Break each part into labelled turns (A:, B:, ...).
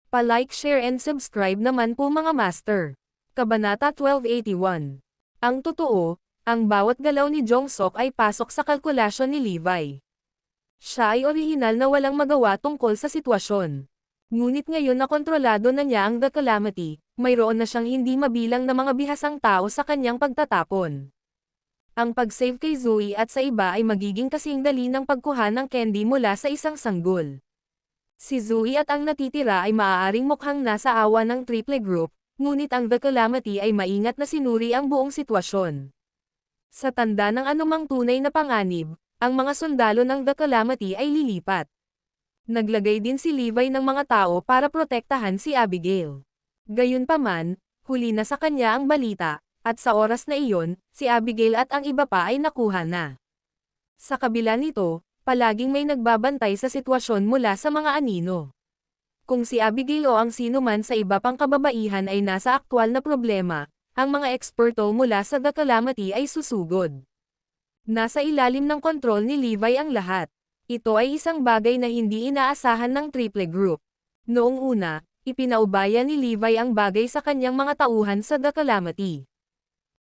A: Pa-like, share and subscribe naman po mga master. Kabanata 1281. Ang totoo, ang bawat galaw ni Jong-sok ay pasok sa kalkulasyon ni Levi. Siya ay orihinal na walang magawa tungkol sa sitwasyon. Ngunit ngayon na kontrolado na niya ang The Calamity, mayroon na siyang hindi mabilang na mga bihasang tao sa kanyang pagtatapon. Ang pag-save kay Zoe at sa iba ay magiging kasing dali ng pagkuha ng candy mula sa isang sanggol. Si Zoe at ang natitira ay maaaring mukhang nasa awa ng triple group, ngunit ang The Calamity ay maingat na sinuri ang buong sitwasyon. Sa tanda ng anumang tunay na panganib, ang mga sundalo ng The Calamity ay lilipat. Naglagay din si Levi ng mga tao para protektahan si Abigail. Gayunpaman, huli na sa kanya ang balita, at sa oras na iyon, si Abigail at ang iba pa ay nakuha na. Sa kabila nito, palaging may nagbabantay sa sitwasyon mula sa mga anino. Kung si Abigail o ang sino man sa iba pang kababaihan ay nasa aktwal na problema, ang mga eksperto mula sa The Calamity ay susugod. Nasa ilalim ng kontrol ni Levi ang lahat. Ito ay isang bagay na hindi inaasahan ng triple group. Noong una, ipinaubaya ni Levi ang bagay sa kanyang mga tauhan sa The Calamity.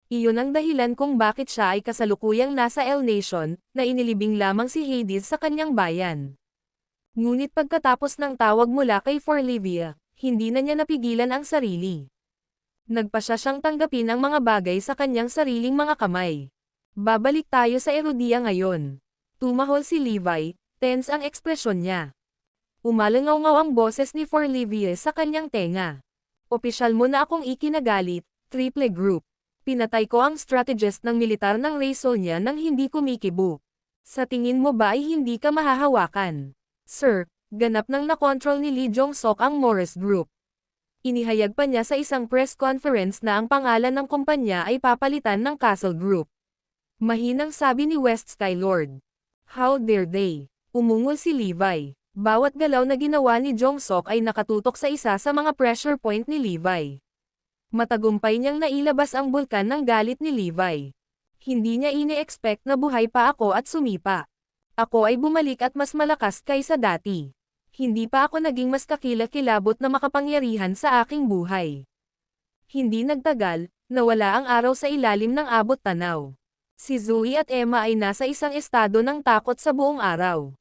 A: Iyon ang dahilan kung bakit siya ay kasalukuyang nasa L Nation, na inilibing lamang si Hades sa kanyang bayan. Ngunit pagkatapos ng tawag mula kay Forlivia, hindi na niya napigilan ang sarili. Nagpasya siyang tanggapin ang mga bagay sa kanyang sariling mga kamay. Babalik tayo sa Erudia ngayon. Tumahol si Levi, tense ang ekspresyon niya. Umalangaw-ngaw ang boses ni Forlivia sa kanyang tenga. Opisyal mo na akong ikinagalit, triple group. Pinatay ko ang strategist ng militar ng Raysol niya nang hindi kumikibo. Sa tingin mo ba ay hindi ka mahahawakan? Sir, ganap nang nakontrol ni Lee Jong-sok ang Morris Group. Inihayag pa niya sa isang press conference na ang pangalan ng kumpanya ay papalitan ng Castle Group. Mahinang sabi ni West Skylord. How dare they? Umungol si Levi. Bawat galaw na ginawa ni Jong-sok ay nakatutok sa isa sa mga pressure point ni Levi. Matagumpay niyang nailabas ang bulkan ng galit ni Levi. Hindi niya ini-expect na buhay pa ako at sumipa. Ako ay bumalik at mas malakas kaysa dati. Hindi pa ako naging mas kakilakilabot na makapangyarihan sa aking buhay. Hindi nagtagal, nawala ang araw sa ilalim ng abot tanaw. Si Zoe at Emma ay nasa isang estado ng takot sa buong araw.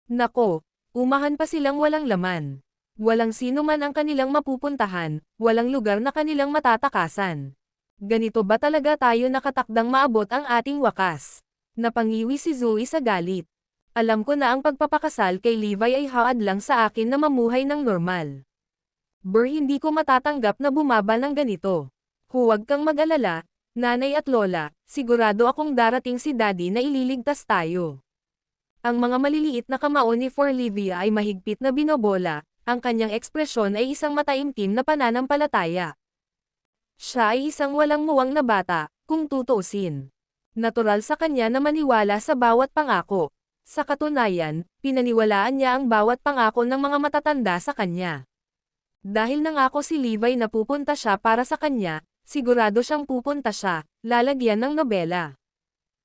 A: Nako, umahan pa silang walang laman. Walang sino man ang kanilang mapupuntahan, walang lugar na kanilang matatakasan. Ganito ba talaga tayo nakatakdang maabot ang ating wakas? Napangiwi si Zoe sa galit. Alam ko na ang pagpapakasal kay Levi ay haad lang sa akin na mamuhay ng normal. Hindi ko matatanggap na bumaba ng ganito. Huwag kang mag-alala, nanay at lola, sigurado akong darating si daddy na ililigtas tayo. Ang mga maliliit na kamao ni Forlivia ay mahigpit na binobola. Ang kanyang ekspresyon ay isang mataimtim na pananampalataya. Siya ay isang walang muwang na bata, kung tutuusin. Natural sa kanya na maniwala sa bawat pangako. Sa katunayan, pinaniwalaan niya ang bawat pangako ng mga matatanda sa kanya. Dahil nangako si Levi na pupunta siya para sa kanya, sigurado siyang pupunta siya, lalagyan ng nobela.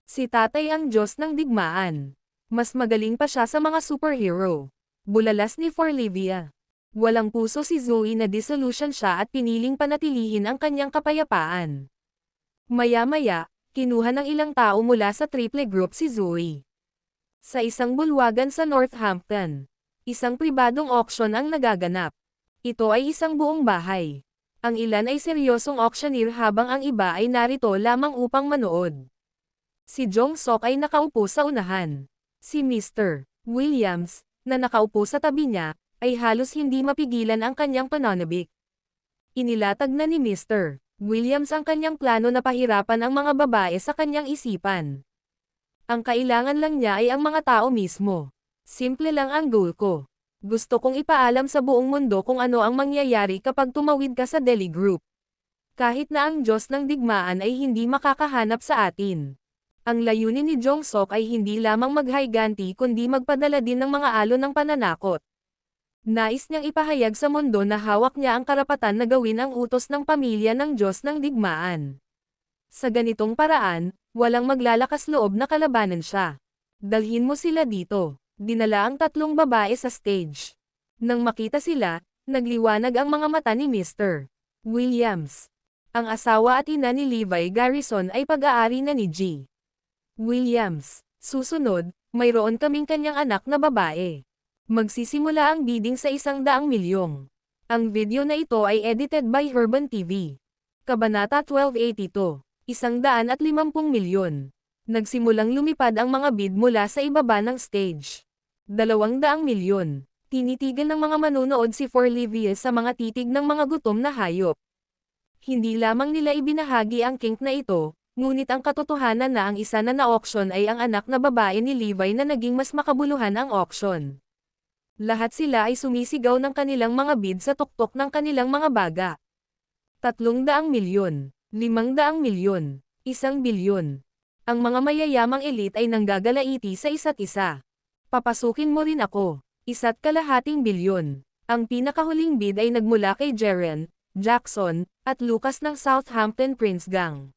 A: Si tatay ang Diyos ng digmaan. Mas magaling pa siya sa mga superhero. Bulalas ni Forlivia. Walang puso si Zoe na dissolution siya at piniling panatilihin ang kanyang kapayapaan. Maya-maya, kinuha ng ilang tao mula sa triple group si Zoe. Sa isang bulwagan sa Northampton, isang pribadong auction ang nagaganap. Ito ay isang buong bahay. Ang ilan ay seryosong auctioneer habang ang iba ay narito lamang upang manood. Si Jong-sok ay nakaupo sa unahan. Si Mr. Williams, na nakaupo sa tabi niya, ay halos hindi mapigilan ang kanyang pananabik. Inilatag na ni Mr. Williams ang kanyang plano na pahirapan ang mga babae sa kanyang isipan. Ang kailangan lang niya ay ang mga tao mismo. Simple lang ang goal ko. Gusto kong ipaalam sa buong mundo kung ano ang mangyayari kapag tumawid ka sa Delhi Group. Kahit na ang Diyos ng digmaan ay hindi makakahanap sa atin. Ang layunin ni Jong-sok ay hindi lamang maghayganti kundi magpadala din ng mga alon ng pananakot. Nais niyang ipahayag sa mundo na hawak niya ang karapatan na gawin ang utos ng pamilya ng Diyos ng digmaan. Sa ganitong paraan, walang maglalakas loob na kalabanan siya. Dalhin mo sila dito. Dinala ang tatlong babae sa stage. Nang makita sila, Nagliwanag ang mga mata ni Mr. Williams. Ang asawa at ina ni Levi Garrison ay pag-aari na ni G. Williams. Susunod, mayroon kaming kanyang anak na babae. Magsisimula ang bidding sa 100 milyong. Ang video na ito ay edited by Herban TV. Kabanata 1282. 150 milyon. Nagsimulang lumipad ang mga bid mula sa ibaba ng stage. 200 milyon. Tinitigan ng mga manonood si Forlivius sa mga titig ng mga gutom na hayop. Hindi lamang nila ibinahagi ang kink na ito, ngunit ang katotohanan na ang isa na na-auction ay ang anak na babae ni Levi na naging mas makabuluhan ang auction. Lahat sila ay sumisigaw ng kanilang mga bid sa tuktok ng kanilang mga baga. 300 milyon, 500 milyon, 1 bilyon. Ang mga mayayamang elite ay nanggagalaiti sa isa't isa. Papasukin mo rin ako. 1.2 bilyon. Ang pinakahuling bid ay nagmula kay Jaren, Jackson, at Lucas ng Southampton Prince Gang.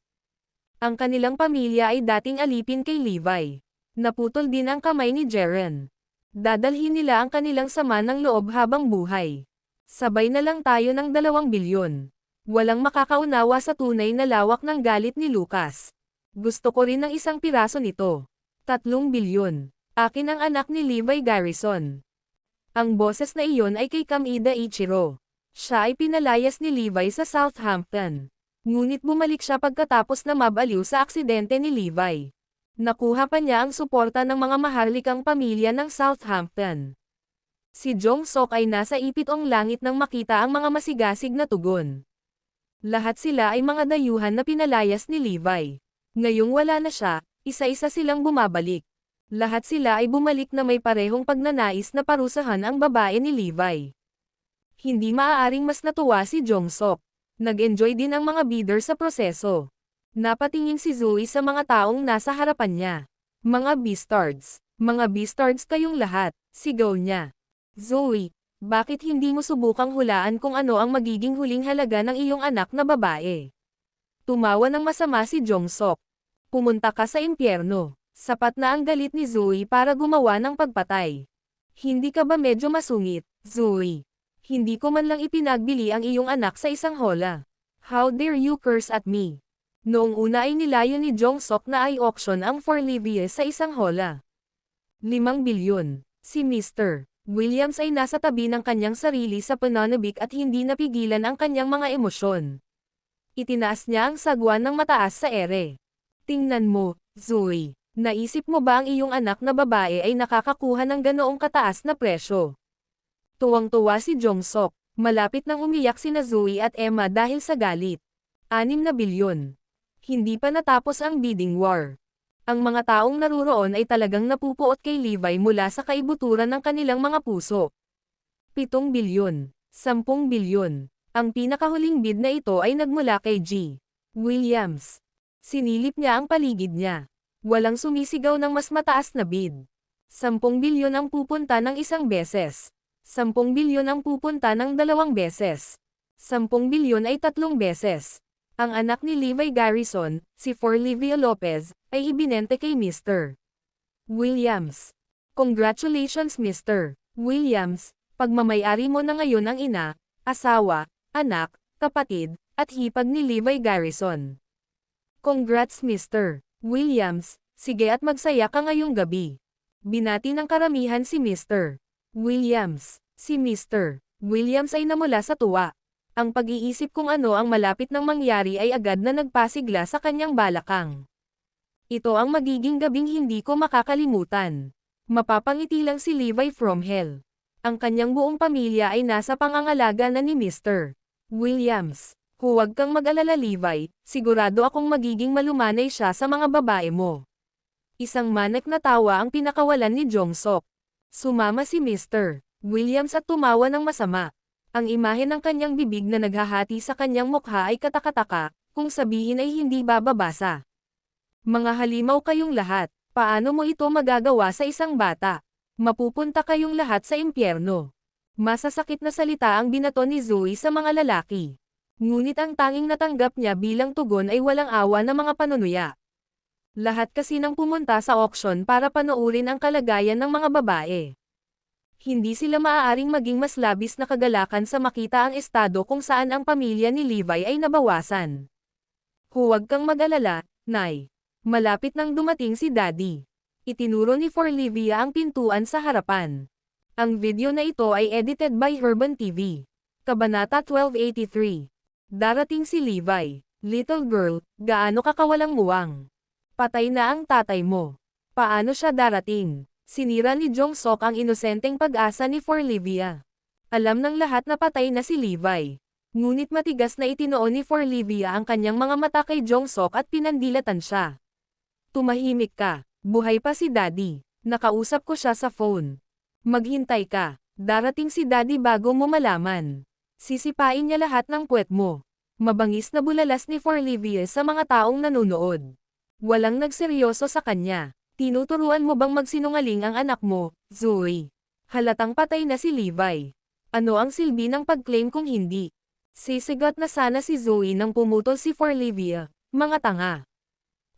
A: Ang kanilang pamilya ay dating alipin kay Levi. Naputol din ang kamay ni Jaren. Dadalhin nila ang kanilang sama ng loob habang buhay. Sabay na lang tayo ng 2 bilyon. Walang makakaunawa sa tunay na lawak ng galit ni Lucas. Gusto ko rin ng 1 piraso nito. 3 bilyon. Akin ang anak ni Levi Garrison. Ang boses na iyon ay kay Kamida Ichiro. Siya ay pinalayas ni Levi sa Southampton. Ngunit bumalik siya pagkatapos na mabaliw sa aksidente ni Levi. Nakuha pa niya ang suporta ng mga maharlikang pamilya ng Southampton. Si Jong Sok ay nasa ipitong langit nang makita ang mga masigasig na tugon. Lahat sila ay mga dayuhan na pinalayas ni Levi. Ngayong wala na siya, isa-isa silang bumabalik. Lahat sila ay bumalik na may parehong pagnanais na parusahan ang babae ni Levi. Hindi maaaring mas natuwa si Jong Sok. Nag-enjoy din ang mga bidder sa proseso. Napatingin si Zoe sa mga taong nasa harapan niya. Mga Beastards kayong lahat, sigaw niya. Zoe, bakit hindi mo subukang hulaan kung ano ang magiging huling halaga ng iyong anak na babae? Tumawa ng masama si Jong Sok. Pumunta ka sa impyerno. Sapat na ang galit ni Zoe para gumawa ng pagpatay. Hindi ka ba medyo masungit, Zoe? Hindi ko man lang ipinagbili ang iyong anak sa isang hola. How dare you curse at me? Noong una ay nilayo ni Jong Sok na i-auction ang Forlivius sa isang hola. 5 bilyon. Si Mr. Williams ay nasa tabi ng kanyang sarili sa pananabik at hindi napigilan ang kanyang mga emosyon. Itinaas niya ang sagwan ng mataas sa ere. Tingnan mo, Zoe. Naisip mo ba ang iyong anak na babae ay nakakakuha ng ganoong kataas na presyo? Tuwang-tuwa si Jong Sok. Malapit nang umiyak sina Zoe at Emma dahil sa galit. 6 na bilyon. Hindi pa natapos ang bidding war. Ang mga taong naruroon ay talagang napupuot kay Levi mula sa kaibuturan ng kanilang mga puso. 7 bilyon. 10 bilyon. Ang pinakahuling bid na ito ay nagmula kay G. Williams. Sinilip niya ang paligid niya. Walang sumisigaw ng mas mataas na bid. 10 bilyon ang pupunta ng 1 beses. 10 bilyon ang pupunta ng 2 beses. 10 bilyon ay 3 beses. Ang anak ni Levi Garrison, si Forlivia Lopez, ay ibinente kay Mr. Williams. Congratulations Mr. Williams, pagmamayari mo na ngayon ang ina, asawa, anak, kapatid, at hipag ni Levi Garrison. Congrats Mr. Williams, sige at magsaya ka ngayong gabi. Binati ng karamihan si Mr. Williams. Si Mr. Williams ay namula sa tuwa. Ang pag-iisip kung ano ang malapit nang mangyari ay agad na nagpasigla sa kanyang balakang. Ito ang magiging gabing hindi ko makakalimutan. Mapapangiti lang si Levi from hell. Ang kanyang buong pamilya ay nasa pangangalaga na ni Mr. Williams. Huwag kang mag-alala Levi, sigurado akong magiging malumanay siya sa mga babae mo. Isang manek na tawa ang pinakawalan ni Jong Sok. Sumama si Mr. Williams at tumawa ng masama. Ang imahe ng kanyang bibig na naghahati sa kanyang mukha ay katakataka, kung sabihin ay hindi bababasa. Mga halimaw kayong lahat, paano mo ito magagawa sa isang bata? Mapupunta kayong lahat sa impyerno. Masasakit na salita ang binato ni Zoe sa mga lalaki. Ngunit ang tanging natanggap niya bilang tugon ay walang awa na mga panunuya. Lahat kasi nang pumunta sa auction para panoorin ang kalagayan ng mga babae. Hindi sila maaaring maging mas labis na kagalakan sa makita ang estado kung saan ang pamilya ni Levi ay nabawasan. Huwag kang mag-alala, Nay. Malapit nang dumating si Daddy. Itinuro ni Forlivia ang pintuan sa harapan. Ang video na ito ay edited by Urban TV. Kabanata 1283. Darating si Levi. Little girl, gaano ka kawalang muwang? Patay na ang tatay mo. Paano siya darating? Sinira ni Jong-sok ang inosenteng pag-asa ni Forlivia. Alam ng lahat na patay na si Levi. Ngunit matigas na itinoon ni Forlivia ang kanyang mga mata kay Jong-sok at pinandilatan siya. Tumahimik ka. Buhay pa si Daddy. Nakausap ko siya sa phone. Maghintay ka. Darating si Daddy bago mo malaman. Sisipain niya lahat ng puwet mo. Mabangis na bulalas ni Forlivia sa mga taong nanonood. Walang nagseryoso sa kanya. Tinuturuan mo bang magsinungaling ang anak mo, Zoe? Halatang patay na si Levi. Ano ang silbi ng pag-claim kung hindi? Sisigat na sana si Zoe nang pumutol si Forlivia. Mga tanga.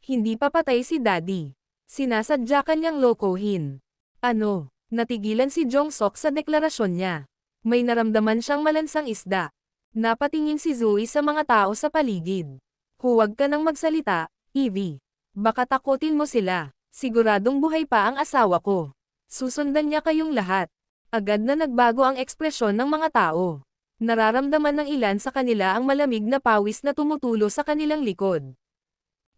A: Hindi pa patay si Daddy. Sinasadya kanyang lokohin. Ano? Natigilan si Jong-sok sa deklarasyon niya. May naramdaman siyang malansang isda. Napatingin si Zoe sa mga tao sa paligid. Huwag ka nang magsalita, Evie. Baka takutin mo sila. Siguradong buhay pa ang asawa ko. Susundan niya kayong lahat. Agad na nagbago ang ekspresyon ng mga tao. Nararamdaman ng ilan sa kanila ang malamig na pawis na tumutulo sa kanilang likod.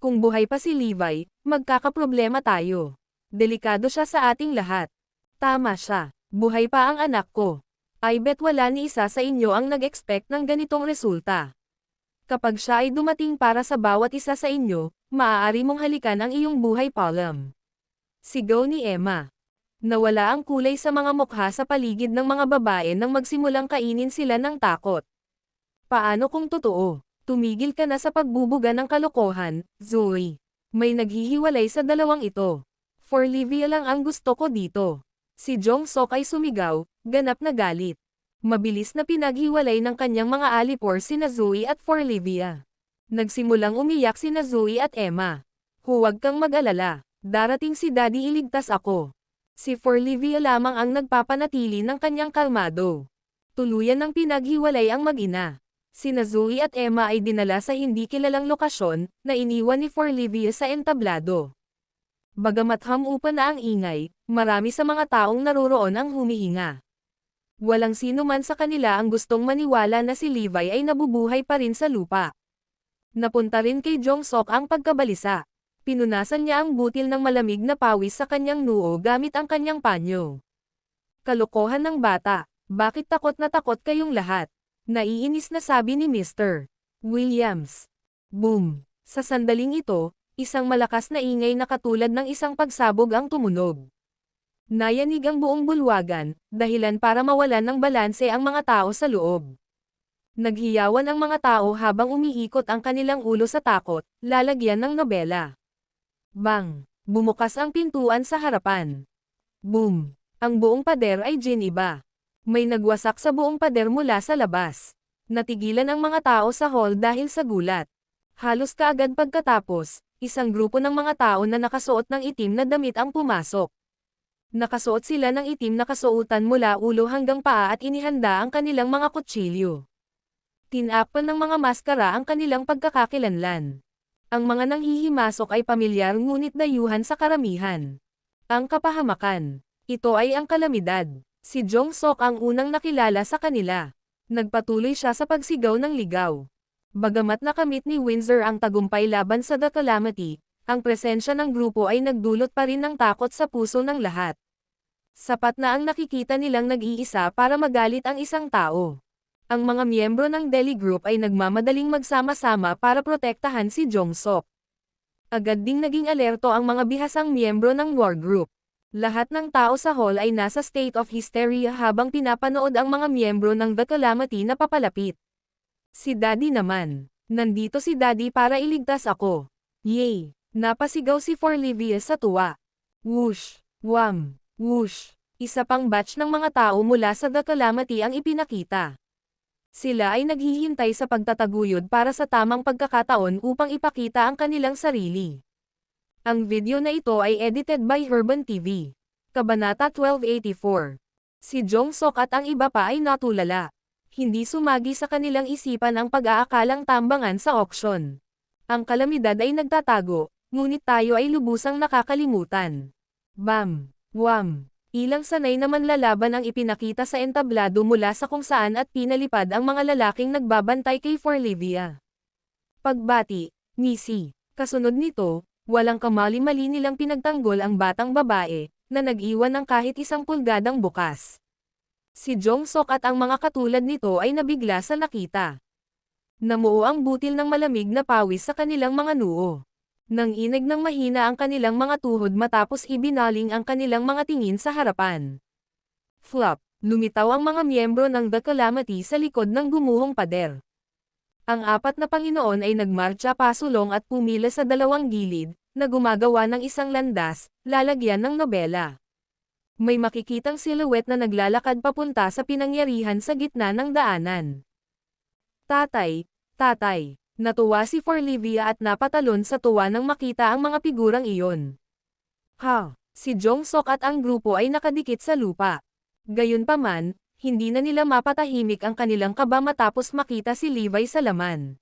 A: Kung buhay pa si Levi, magkakaproblema tayo. Delikado siya sa ating lahat. Tama siya. Buhay pa ang anak ko. I bet wala ni isa sa inyo ang nag-expect ng ganitong resulta. Kapag siya ay dumating para sa bawat isa sa inyo, maaari mong halikan ang iyong buhay Palm. Sigaw ni Emma. Nawala ang kulay sa mga mukha sa paligid ng mga babae nang magsimulang kainin sila ng takot. Paano kung totoo? Tumigil ka na sa pagbubuga ng kalokohan, Zoe. May naghihiwalay sa dalawang ito. Forlivia lang ang gusto ko dito. Si Jong-sok ay sumigaw, ganap na galit. Mabilis na pinaghiwalay ng kanyang mga alipor sina Zoe at Forlivia. Nagsimulang umiyak sina Zoe at Emma. Huwag kang mag-alala. Darating si Daddy, iligtas ako. Si Forlivia lamang ang nagpapanatili ng kanyang kalmado. Tuluyan ng pinaghiwalay ang mag-ina. Sina Zoe at Emma ay dinala sa hindi kilalang lokasyon, na iniwan ni Forlivia sa entablado. Bagamat hamupa na ang ingay, marami sa mga taong naroroon ang humihinga. Walang sino man sa kanila ang gustong maniwala na si Levi ay nabubuhay pa rin sa lupa. Napunta rin kay Jong-sok ang pagkabalisa. Pinunasan niya ang butil ng malamig na pawis sa kanyang noo gamit ang kanyang panyo. Kalokohan ng bata, bakit takot na takot kayong lahat? Naiinis na sabi ni Mr. Williams. Boom! Sa sandaling ito, isang malakas na ingay na katulad ng isang pagsabog ang tumunog. Nayanig ang buong bulwagan, dahilan para mawalan ng balanse ang mga tao sa loob. Naghiyawan ang mga tao habang umiikot ang kanilang ulo sa takot, lalagyan ng nobela. Bang! Bumukas ang pintuan sa harapan. Boom! Ang buong pader ay giniba. May nagwasak sa buong pader mula sa labas. Natigilan ang mga tao sa hall dahil sa gulat. Halos kaagad pagkatapos, isang grupo ng mga tao na nakasuot ng itim na damit ang pumasok. Nakasuot sila ng itim na kasuotan mula ulo hanggang paa at inihanda ang kanilang mga kutsilyo. Tinakpan ng mga maskara ang kanilang pagkakakilanlan. Ang mga nanghihimasok ay pamilyar ngunit dayuhan sa karamihan. Ang kapahamakan. Ito ay ang kalamidad. Si Jong-sok ang unang nakilala sa kanila. Nagpatuloy siya sa pagsigaw ng ligaw. Bagamat nakamit ni Windsor ang tagumpay laban sa The Calamity, ang presensya ng grupo ay nagdulot pa rin ng takot sa puso ng lahat. Sapat na ang nakikita nilang nag-iisa para magalit ang isang tao. Ang mga miyembro ng Delhi Group ay nagmamadaling magsama-sama para protektahan si Jong-sok. Agad ding naging alerto ang mga bihasang miyembro ng War Group. Lahat ng tao sa hall ay nasa state of hysteria habang pinapanood ang mga miyembro ng The Calamity na papalapit. Si Daddy naman. Nandito si Daddy para iligtas ako. Yay! Napasigaw si Forlivia sa tuwa. Whoosh! Wham! Whoosh! Isa pang batch ng mga tao mula sa The Calamity ang ipinakita. Sila ay naghihintay sa pagtataguyod para sa tamang pagkakataon upang ipakita ang kanilang sarili. Ang video na ito ay edited by Urban TV. Kabanata 1284. Si Jong-sok at ang iba pa ay natulala. Hindi sumagi sa kanilang isipan ang pag-aakalang tambangan sa auction. Ang kalamidad ay nagtatago, ngunit tayo ay lubusang nakakalimutan. Bam! Wham! Ilang sanay na manlalaban ang ipinakita sa entablado mula sa kung saan at pinalipad ang mga lalaking nagbabantay kay Forlivia. Pagbati, Missy. Kasunod nito, walang kamali-mali nilang pinagtanggol ang batang babae, na nag-iwan ng kahit isang pulgadang bukas. Si Jong-sok at ang mga katulad nito ay nabigla sa nakita. Namuo ang butil ng malamig na pawis sa kanilang mga noo. Nang inig ng mahina ang kanilang mga tuhod matapos ibinaling ang kanilang mga tingin sa harapan. Flop, lumitaw ang mga miyembro ng The Calamity sa likod ng gumuhong pader. Ang apat na Panginoon ay nagmarcha pasulong at pumila sa dalawang gilid, na gumagawa ng isang landas, lalagyan ng nobela. May makikitang silhouette na naglalakad papunta sa pinangyarihan sa gitna ng daanan. Tatay, tatay, natuwa si Forlivia at napatalon sa tuwa nang makita ang mga figurang iyon. Ha, si Jong-sok at ang grupo ay nakadikit sa lupa. Gayunpaman, hindi na nila mapatahimik ang kanilang kaba matapos makita si Levi sa laman.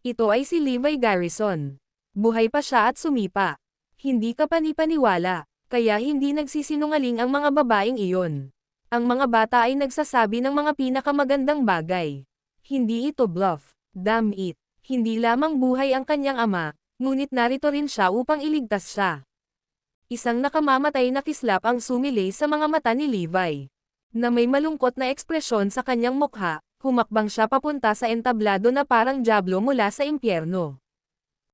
A: Ito ay si Levi Garrison. Buhay pa siya at sumipa. Hindi ka panipaniwala, kaya hindi nagsisinungaling ang mga babaeng iyon. Ang mga bata ay nagsasabi ng mga pinakamagandang bagay. Hindi ito bluff, damn it. Hindi lamang buhay ang kanyang ama, ngunit narito rin siya upang iligtas siya. Isang nakamamatay na kislap ang sumilay sa mga mata ni Levi. Na may malungkot na ekspresyon sa kanyang mukha, humakbang siya papunta sa entablado na parang dyablo mula sa impyerno.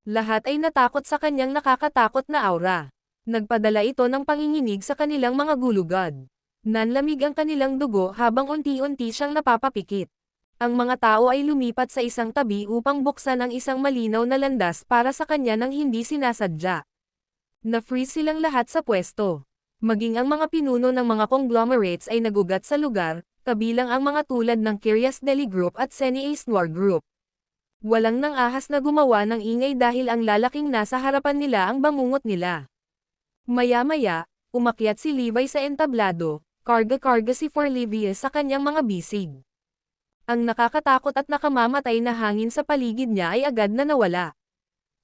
A: Lahat ay natakot sa kanyang nakakatakot na aura. Nagpadala ito ng panginginig sa kanilang mga gulugad. Nanlamig ang kanilang dugo habang unti-unti siyang napapapikit. Ang mga tao ay lumipat sa isang tabi upang buksan ang isang malinaw na landas para sa kanya nang hindi sinasadya. Na-freeze silang lahat sa pwesto. Maging ang mga pinuno ng mga conglomerates ay nagugat sa lugar, kabilang ang mga tulad ng Curious Deli Group at Seni Ace Noir Group. Walang nang ahas na gumawa ng ingay dahil ang lalaking nasa harapan nila ang bangungot nila. Maya-maya, umakyat si Levi sa entablado, karga-karga si Forlivia sa kanyang mga bisig. Ang nakakatakot at nakamamatay na hangin sa paligid niya ay agad na nawala.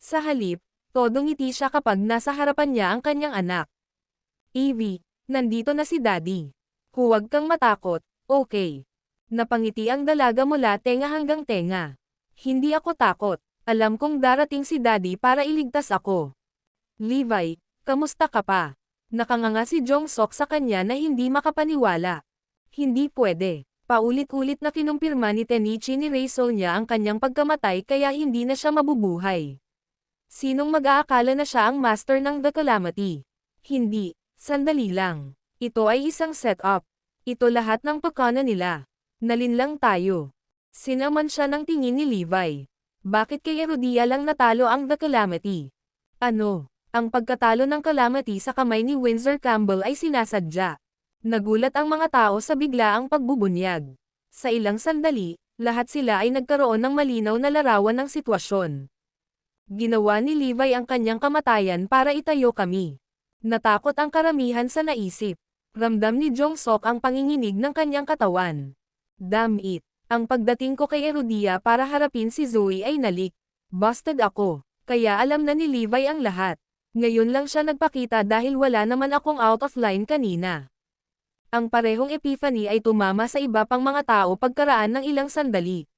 A: Sa halip, todong ngiti siya kapag nasa harapan niya ang kanyang anak. Evie, nandito na si Daddy. Huwag kang matakot, okay. Napangiti ang dalaga mula tenga hanggang tenga. Hindi ako takot, alam kong darating si Daddy para iligtas ako. Levi, kamusta ka pa? Nakanganga si Jong-sok sa kanya na hindi makapaniwala. Hindi pwede. Paulit-ulit na kinumpirma ni Tenichi ni Raisel niya ang kanyang pagkamatay kaya hindi na siya mabubuhay. Sinong mag-aakala na siya ang master ng The Calamity? Hindi, sandali lang. Ito ay isang setup. Ito lahat ng pakana nila. Nalinlang tayo. Sinaman siya ng tingin ni Levi. Bakit kay Erudia lang natalo ang The Calamity? Ano? Ang pagkatalo ng Calamity sa kamay ni Windsor Campbell ay sinasadya. Nagulat ang mga tao sa biglaang pagbubunyag. Sa ilang sandali, lahat sila ay nagkaroon ng malinaw na larawan ng sitwasyon. Ginawa ni Levi ang kanyang kamatayan para itayo kami. Natakot ang karamihan sa naisip. Ramdam ni Jong-sok ang panginginig ng kanyang katawan. Damn it. Ang pagdating ko kay Erudia para harapin si Zoe ay nalik. Busted ako. Kaya alam na ni Levi ang lahat. Ngayon lang siya nagpakita dahil wala naman akong out of line kanina. Ang parehong epiphany ay tumama sa iba pang mga tao pagkaraan ng ilang sandali.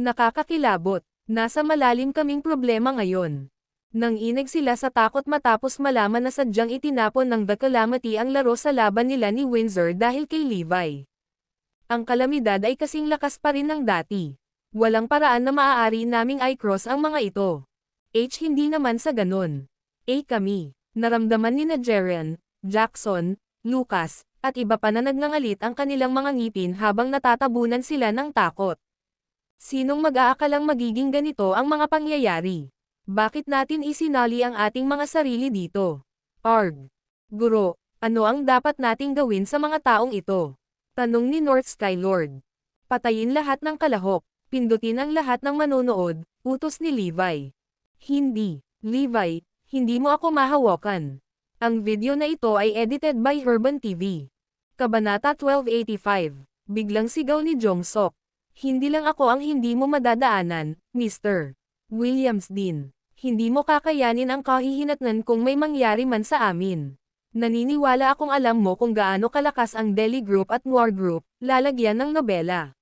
A: Nakakakilabot. Nasa malalim kaming problema ngayon. Nang inig sila sa takot matapos malaman na sadyang itinapon ng The Calamity ang laro sa laban nila ni Windsor dahil kay Levi. Ang kalamidad ay kasing lakas pa rin ng dati. Walang paraan na maaari naming i-cross ang mga ito. H hindi naman sa ganun. A kami. Naramdaman ni na Jerian, Jackson, Lucas, at iba pa na nagngangalit ang kanilang mga ngipin habang natatabunan sila ng takot. Sinong mag-aakalang magiging ganito ang mga pangyayari? Bakit natin isinali ang ating mga sarili dito? Arg. Guro, ano ang dapat nating gawin sa mga taong ito? Tanong ni North Sky Lord. Patayin lahat ng kalahok, pindutin ang lahat ng manonood, utos ni Levi. Hindi, Levi, hindi mo ako mahawakan. Ang video na ito ay edited by Herban TV. Kabanata 1285. Biglang sigaw ni Jongsok. Hindi lang ako ang hindi mo madadaanan, Mr. Williams din. Hindi mo kakayanin ang kahihinatnan kung may mangyari man sa amin. Naniniwala akong alam mo kung gaano kalakas ang Delhi Group at Noir Group, lalagyan ng nobela.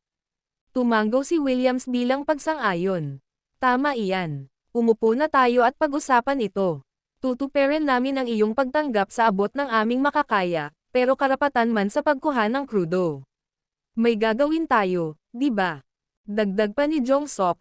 A: Tumanggaw si Williams bilang pagsang-ayon. Tama iyan. Umupo na tayo at pag-usapan ito. Tutuperin namin ang iyong pagtanggap sa abot ng aming makakaya, pero karapatan man sa pagkuha ng krudo. May gagawin tayo, di ba? Dagdag pa ni Jongsok,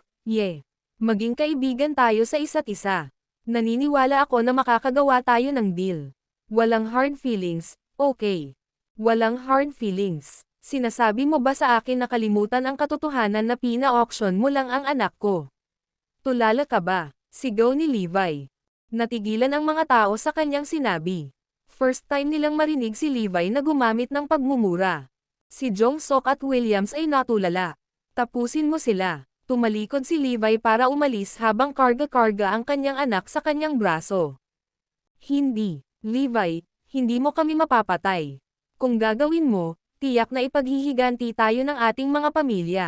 A: maging kaibigan tayo sa isa't isa. Naniniwala ako na makakagawa tayo ng deal. Walang hard feelings, okay? Walang hard feelings. Sinasabi mo ba sa akin na kalimutan ang katotohanan na pina-auction mo lang ang anak ko? Tulala ka ba? Sigaw ni Levi. Natigilan ang mga tao sa kanyang sinabi. First time nilang marinig si Levi na gumamit ng pagmumura. Si Jongsok at Williams ay natulala. Tapusin mo sila. Tumalikod si Levi para umalis habang karga-karga ang kanyang anak sa kanyang braso. Hindi, Levi, hindi mo kami mapapatay. Kung gagawin mo, tiyak na ipaghihiganti tayo ng ating mga pamilya.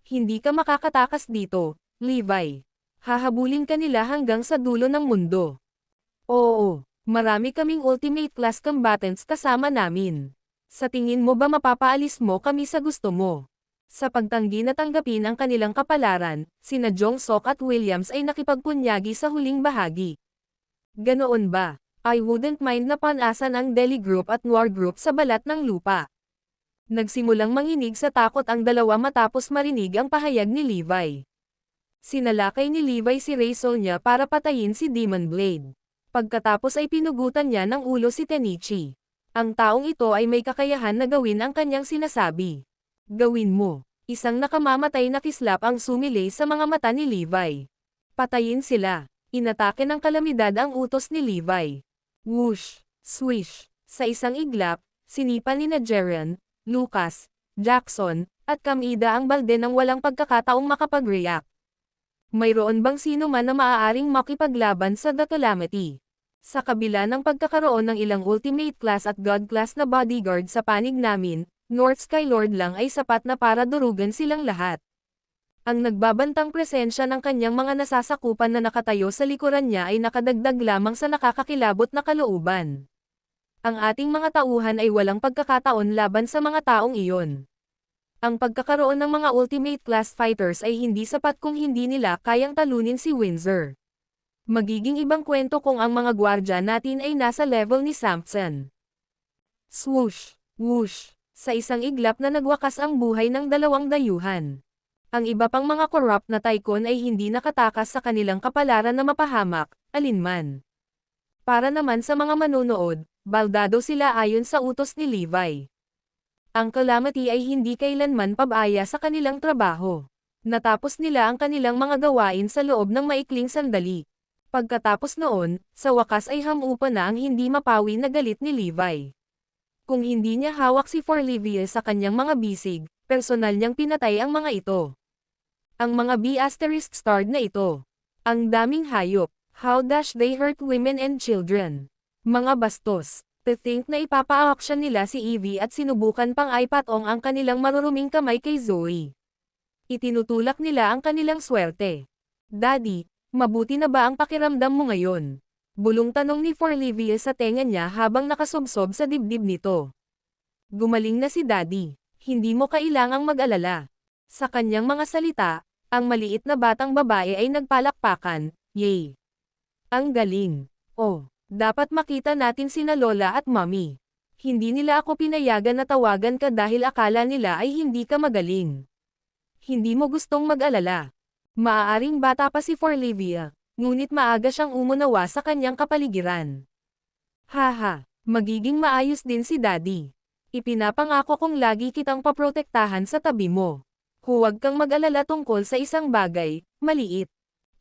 A: Hindi ka makakatakas dito, Levi. Hahabulin ka nila hanggang sa dulo ng mundo. Oo, marami kaming ultimate class combatants kasama namin. Sa tingin mo ba mapapaalis mo kami sa gusto mo? Sa pagtanggi na tanggapin ang kanilang kapalaran, sina Jongsok at Williams ay nakipagpunyagi sa huling bahagi. Ganoon ba? I wouldn't mind na panasan ang Delhi Group at Noir Group sa balat ng lupa. Nagsimulang manginig sa takot ang dalawa matapos marinig ang pahayag ni Levi. Sinalakay ni Levi si Ray Sonia para patayin si Demon Blade. Pagkatapos ay pinugutan niya ng ulo si Tenichi. Ang taong ito ay may kakayahan na gawin ang kanyang sinasabi. Gawin mo. Isang nakamamatay na kislap ang sumilay sa mga mata ni Levi. Patayin sila. Inatake ng kalamidad ang utos ni Levi. Whoosh! Swish! Sa isang iglap, sinipa ni Jerian, Lucas, Jackson, at Kamida ang balde ng walang pagkakataong makapag-react. Mayroon bang sino man na maaaring makipaglaban sa The Calamity? Sa kabila ng pagkakaroon ng ilang Ultimate Class at God Class na bodyguard sa panig namin, North Sky Lord lang ay sapat na para durugan silang lahat. Ang nagbabantang presensya ng kanyang mga nasasakupan na nakatayo sa likuran niya ay nakadagdag lamang sa nakakakilabot na kalooban. Ang ating mga tauhan ay walang pagkakataon laban sa mga taong iyon. Ang pagkakaroon ng mga Ultimate Class Fighters ay hindi sapat kung hindi nila kayang talunin si Windsor. Magiging ibang kwento kung ang mga gwardya natin ay nasa level ni Samson. Swoosh! Whoosh! Sa isang iglap na nagwakas ang buhay ng dalawang dayuhan. Ang iba pang mga corrupt na tycoon ay hindi nakatakas sa kanilang kapalaran na mapahamak, alinman. Para naman sa mga manonood, baldado sila ayon sa utos ni Levi. Ang Calamity ay hindi kailanman pabaya sa kanilang trabaho. Natapos nila ang kanilang mga gawain sa loob ng maikling sandali. Pagkatapos noon, sa wakas ay hamupa na ang hindi mapawi na galit ni Levi. Kung hindi niya hawak si Forlivia sa kanyang mga bisig, personal niyang pinatay ang mga ito. Ang mga B***starred na ito. Ang daming hayop. How dash they hurt women and children. Mga bastos. To think na ipapa-auction nila si Evie at sinubukan pang ipatong ang kanilang maruruming kamay kay Zoe. Itinutulak nila ang kanilang swerte. Daddy, mabuti na ba ang pakiramdam mo ngayon? Bulong tanong ni Forlivia sa tenga niya habang nakasubsob sa dibdib nito. Gumaling na si Daddy. Hindi mo kailangang mag-alala. Sa kanyang mga salita, ang maliit na batang babae ay nagpalakpakan, yay! Ang galing! Oh, dapat makita natin sina Lola at Mommy. Hindi nila ako pinayagan na tawagan ka dahil akala nila ay hindi ka magaling. Hindi mo gustong mag-alala. Maaaring bata pa si Forlivia, ngunit maaga siyang umunawa sa kanyang kapaligiran. Haha, magiging maayos din si Daddy. Ipinapangako kong lagi kitang paprotektahan sa tabi mo. Huwag kang mag-alala tungkol sa isang bagay, maliit.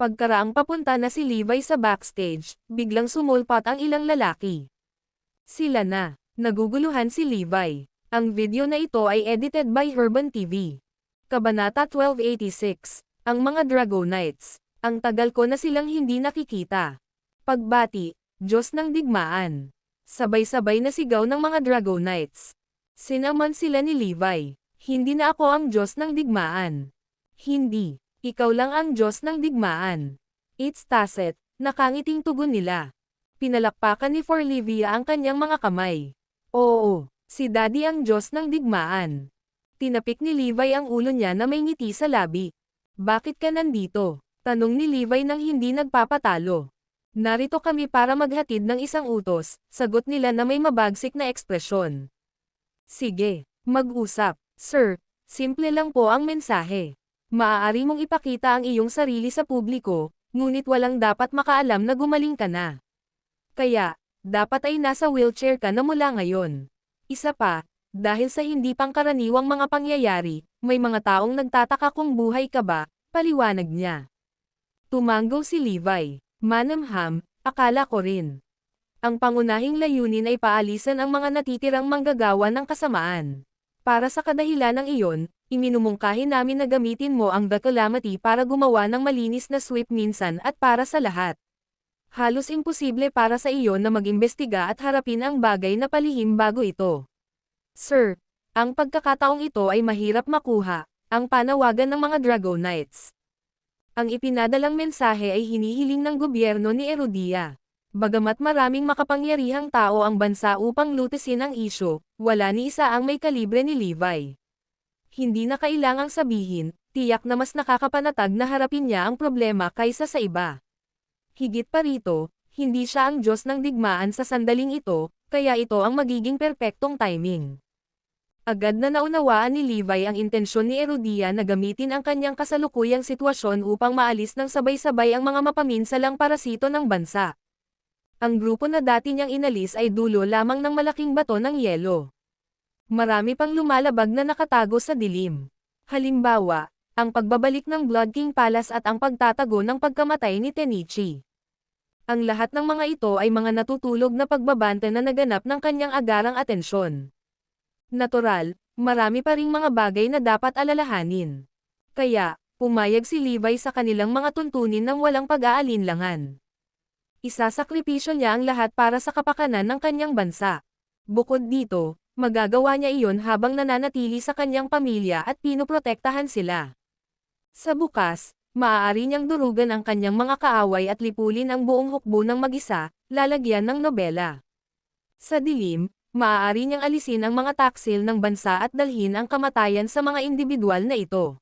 A: Pagkaraang papunta na si Levi sa backstage, biglang sumulpat ang ilang lalaki. Sila na. Naguguluhan si Levi. Ang video na ito ay edited by Herban TV. Kabanata 1286. Ang mga Dragonites. Ang tagal ko na silang hindi nakikita. Pagbati, Diyos ng digmaan. Sabay-sabay na sigaw ng mga Dragonites. Sinamon sila ni Levi. Hindi na ako ang Diyos ng digmaan. Hindi. Ikaw lang ang Diyos ng digmaan. It's tacit, nakangiting tugon nila. Pinalakpakan ni Forlivia ang kanyang mga kamay. Oo, si Daddy ang Diyos ng digmaan. Tinapik ni Levi ang ulo niya na may ngiti sa labi. Bakit ka nandito? Tanong ni Levi nang hindi nagpapatalo. Narito kami para maghatid ng isang utos, sagot nila na may mabagsik na ekspresyon. Sige, mag-usap. Sir, simple lang po ang mensahe. Maaari mong ipakita ang iyong sarili sa publiko, ngunit walang dapat makaalam na gumaling ka na. Kaya, dapat ay nasa wheelchair ka na mula ngayon. Isa pa, dahil sa hindi pangkaraniwang mga pangyayari, may mga taong nagtataka kung buhay ka ba, paliwanag niya. Tumanggo si Levi. Manamham, akala ko rin. Ang pangunahing layunin ay paalisan ang mga natitirang manggagawa ng kasamaan. Para sa kadahilan ng iyon, iminumungkahi namin na gamitin mo ang The Calamity para gumawa ng malinis na sweep minsan at para sa lahat. Halos imposible para sa iyo na mag-imbestiga at harapin ang bagay na palihim bago ito. Sir, ang pagkakataong ito ay mahirap makuha, ang panawagan ng mga Dragonites. Ang ipinadalang mensahe ay hinihiling ng gobyerno ni Erudia. Bagamat maraming makapangyarihang tao ang bansa upang lutisin ang isyu, wala ni isa ang may kalibre ni Levi. Hindi na kailangang sabihin, tiyak na mas nakakapanatag na harapin niya ang problema kaysa sa iba. Higit pa rito, hindi siya ang Diyos ng digmaan sa sandaling ito, kaya ito ang magiging perpektong timing. Agad na naunawaan ni Levi ang intensyon ni Erudia na gamitin ang kanyang kasalukuyang sitwasyon upang maalis ng sabay-sabay ang mga mapaminsalang parasito ng bansa. Ang grupo na dati niyang inalis ay dulo lamang ng malaking bato ng yelo. Marami pang lumalabag na nakatago sa dilim. Halimbawa, ang pagbabalik ng Blood King Palace at ang pagtatago ng pagkamatay ni Tenichi. Ang lahat ng mga ito ay mga natutulog na pagbabante na naganap ng kanyang agarang atensyon. Natural, marami pa ring mga bagay na dapat alalahanin. Kaya, pumayag si Levi sa kanilang mga tuntunin ng walang pag-aalinlangan. Isasakripisyo niya ang lahat para sa kapakanan ng kanyang bansa. Bukod dito, magagawa niya iyon habang nananatili sa kanyang pamilya at pinoprotektahan sila. Sa bukas, maaari niyang durugan ang kanyang mga kaaway at lipulin ang buong hukbo ng mag-isa, lalagyan ng nobela. Sa dilim, maaari niyang alisin ang mga taksil ng bansa at dalhin ang kamatayan sa mga individual na ito.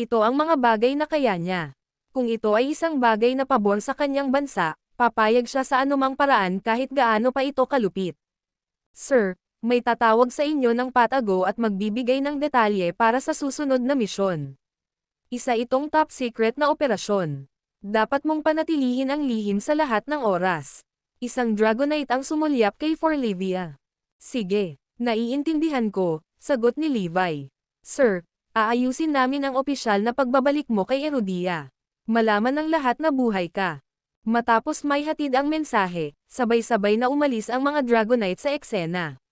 A: Ito ang mga bagay na kaya niya. Kung ito ay isang bagay na pabor sa kanyang bansa, papayag siya sa anumang paraan kahit gaano pa ito kalupit. Sir, may tatawag sa inyo ng patago at magbibigay ng detalye para sa susunod na misyon. Isa itong top secret na operasyon. Dapat mong panatilihin ang lihim sa lahat ng oras. Isang Dragonite ang sumulyap kay Forlivia. Sige, naiintindihan ko, sagot ni Levi. Sir, aayusin namin ang opisyal na pagbabalik mo kay Erudia. Malaman ng lahat na buhay ka. Matapos may hatid ang mensahe, sabay-sabay na umalis ang mga Dragonite sa eksena.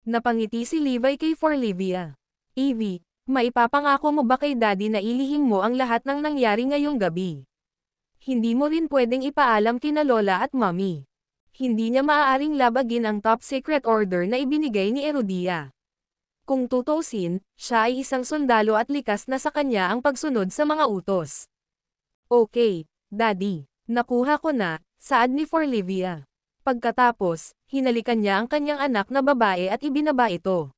A: Napangiti si Levi kay Forlivia. Evie, maipapangako mo ba kay Daddy na ilihim mo ang lahat ng nangyari ngayong gabi? Hindi mo rin pwedeng ipaalam kina Lola at Mommy. Hindi niya maaaring labagin ang top secret order na ibinigay ni Erudia. Kung tutusin, siya ay isang sundalo at likas na sa kanya ang pagsunod sa mga utos. Okay, Daddy, nakuha ko na, saad ni Forlivia. Pagkatapos, hinalikan niya ang kanyang anak na babae at ibinaba ito.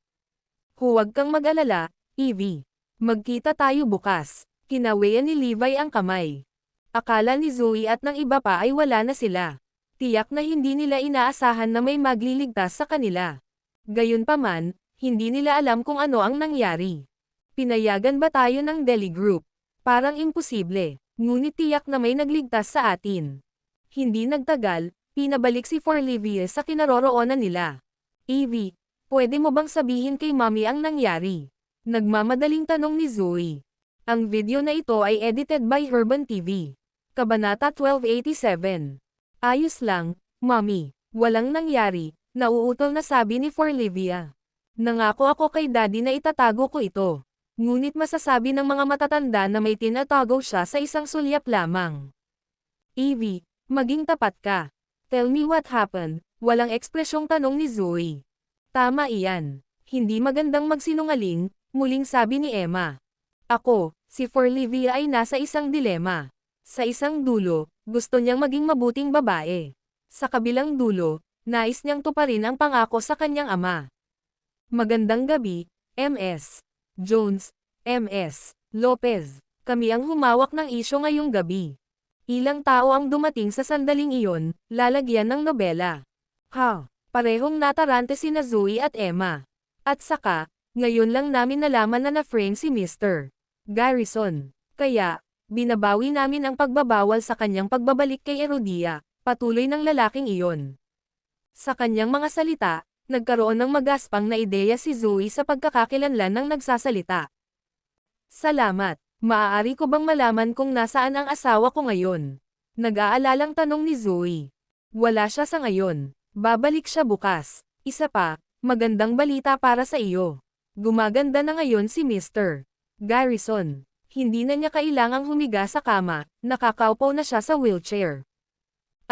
A: Huwag kang mag-alala, Evie. Magkita tayo bukas. Kinawayan ni Levi ang kamay. Akala ni Zoe at ng iba pa ay wala na sila. Tiyak na hindi nila inaasahan na may magliligtas sa kanila. Gayunpaman, hindi nila alam kung ano ang nangyari. Pinayagan ba tayo ng Deli Group? Parang imposible. Ngunit tiyak na may nagligtas sa atin. Hindi nagtagal, pinabalik si Forlivia sa kinaroroonan nila. Evie, pwede mo bang sabihin kay Mommy ang nangyari? Nagmamadaling tanong ni Zoe. Ang video na ito ay edited by Herban TV. Kabanata 1287. Ayos lang, Mommy. Walang nangyari, nauutol na sabi ni Forlivia. Nangako ako kay Daddy na itatago ko ito. Ngunit masasabi ng mga matatanda na may tinatago siya sa isang sulyap lamang. Evie, maging tapat ka. Tell me what happened, walang ekspresyong tanong ni Zoe. Tama iyan. Hindi magandang magsinungaling, muling sabi ni Emma. Ako, si Forlivia ay nasa isang dilema. Sa isang dulo, gusto niyang maging mabuting babae. Sa kabilang dulo, nais niyang tuparin ang pangako sa kanyang ama. Magandang gabi, MS Jones, MS Lopez. Kami ang humawak ng isyo ngayong gabi. Ilang tao ang dumating sa sandaling iyon, lalagyan ng nobela. Parehong natarante sina Zoe at Emma. At saka, ngayon lang namin nalaman na na-frame si Mr. Garrison. Kaya, binabawi namin ang pagbabawal sa kanyang pagbabalik kay Erodia, patuloy ng lalaking iyon. Sa kanyang mga salita, nagkaroon ng magaspang na ideya si Zoe sa pagkakakilanlan ng nagsasalita. Salamat. Maaari ko bang malaman kung nasaan ang asawa ko ngayon? Nag-aalalang tanong ni Zoe. Wala siya sa ngayon. Babalik siya bukas. Isa pa, magandang balita para sa iyo. Gumaganda na ngayon si Mr. Garrison. Hindi na niya kailangang humiga sa kama, nakakaupo na siya sa wheelchair.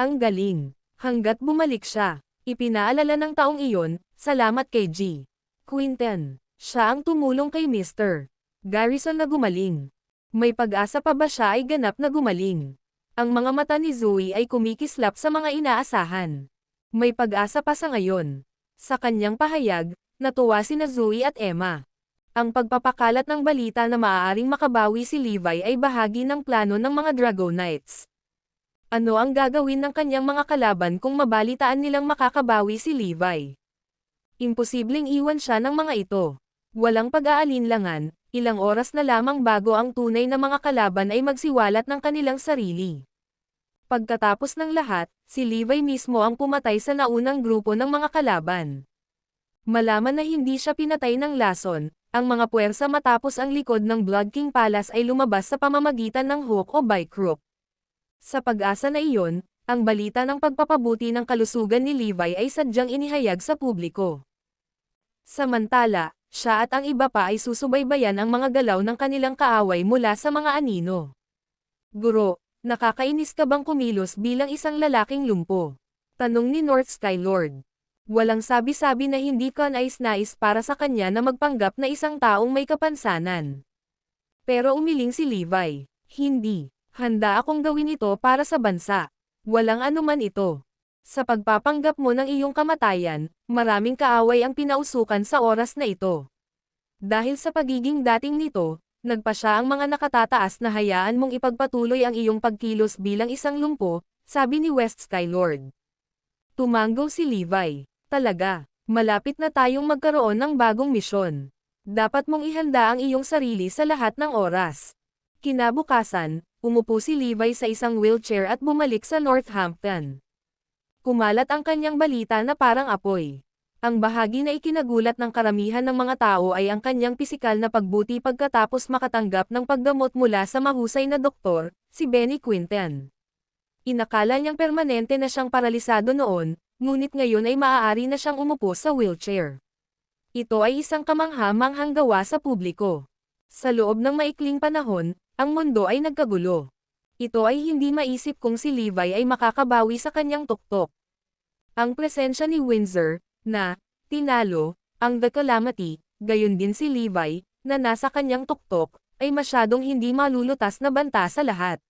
A: Ang galing. Hanggat bumalik siya. Ipinaalala ng taong iyon, salamat kay G. Quinten. Siya ang tumulong kay Mr. Garrison na gumaling. May pag-asa pa ba siya ay ganap na gumaling? Ang mga mata ni Zoe ay kumikislap sa mga inaasahan. May pag-asa pa sa ngayon. Sa kanyang pahayag, natuwa sina Zoe at Emma. Ang pagpapakalat ng balita na maaaring makabawi si Levi ay bahagi ng plano ng mga Dragonites. Ano ang gagawin ng kanyang mga kalaban kung mabalitaan nilang makakabawi si Levi? Imposibleng iwan siya ng mga ito. Walang pag-aalinlangan, ilang oras na lamang bago ang tunay na mga kalaban ay magsiwalat ng kanilang sarili. Pagkatapos ng lahat, si Levi mismo ang pumatay sa naunang grupo ng mga kalaban. Malaman na hindi siya pinatay ng lason, ang mga puwersa matapos ang likod ng Blood King Palace ay lumabas sa pamamagitan ng hook o bike crook. Sa pag-asa na iyon, ang balita ng pagpapabuti ng kalusugan ni Levi ay sadyang inihayag sa publiko. Samantala, siya at ang iba pa ay susubaybayan ang mga galaw ng kanilang kaaway mula sa mga anino. Guro, nakakainis ka bang kumilos bilang isang lalaking lumpo? Tanong ni North Sky Lord. Walang sabi-sabi na hindi ka nais-nais para sa kanya na magpanggap na isang taong may kapansanan. Pero umiling si Levi. Hindi. Handa akong gawin ito para sa bansa. Walang anuman ito. Sa pagpapanggap mo ng iyong kamatayan, maraming kaaway ang pinausukan sa oras na ito. Dahil sa pagiging dating nito, nagpa siya ang mga nakatataas na hayaan mong ipagpatuloy ang iyong pagkilos bilang isang lumpo, sabi ni West Skylord. Tumango si Levi. Talaga, malapit na tayong magkaroon ng bagong misyon. Dapat mong ihanda ang iyong sarili sa lahat ng oras. Kinabukasan, umupo si Levi sa isang wheelchair at bumalik sa Northampton. Kumalat ang kanyang balita na parang apoy. Ang bahagi na ikinagulat ng karamihan ng mga tao ay ang kanyang pisikal na pagbuti pagkatapos makatanggap ng paggamot mula sa mahusay na doktor, si Benny Quinten. Inakala niyang permanente na siyang paralisado noon, ngunit ngayon ay maaari na siyang umupo sa wheelchair. Ito ay isang kamangha-manghang gawa sa publiko. Sa loob ng maikling panahon, ang mundo ay nagkagulo. Ito ay hindi maisip kung si Levi ay makakabawi sa kanyang tuktok. Ang presensya ni Windsor, na tinalo ang The Calamity, gayon din si Levi, na nasa kanyang tuktok, ay masyadong hindi malulutas na banta sa lahat.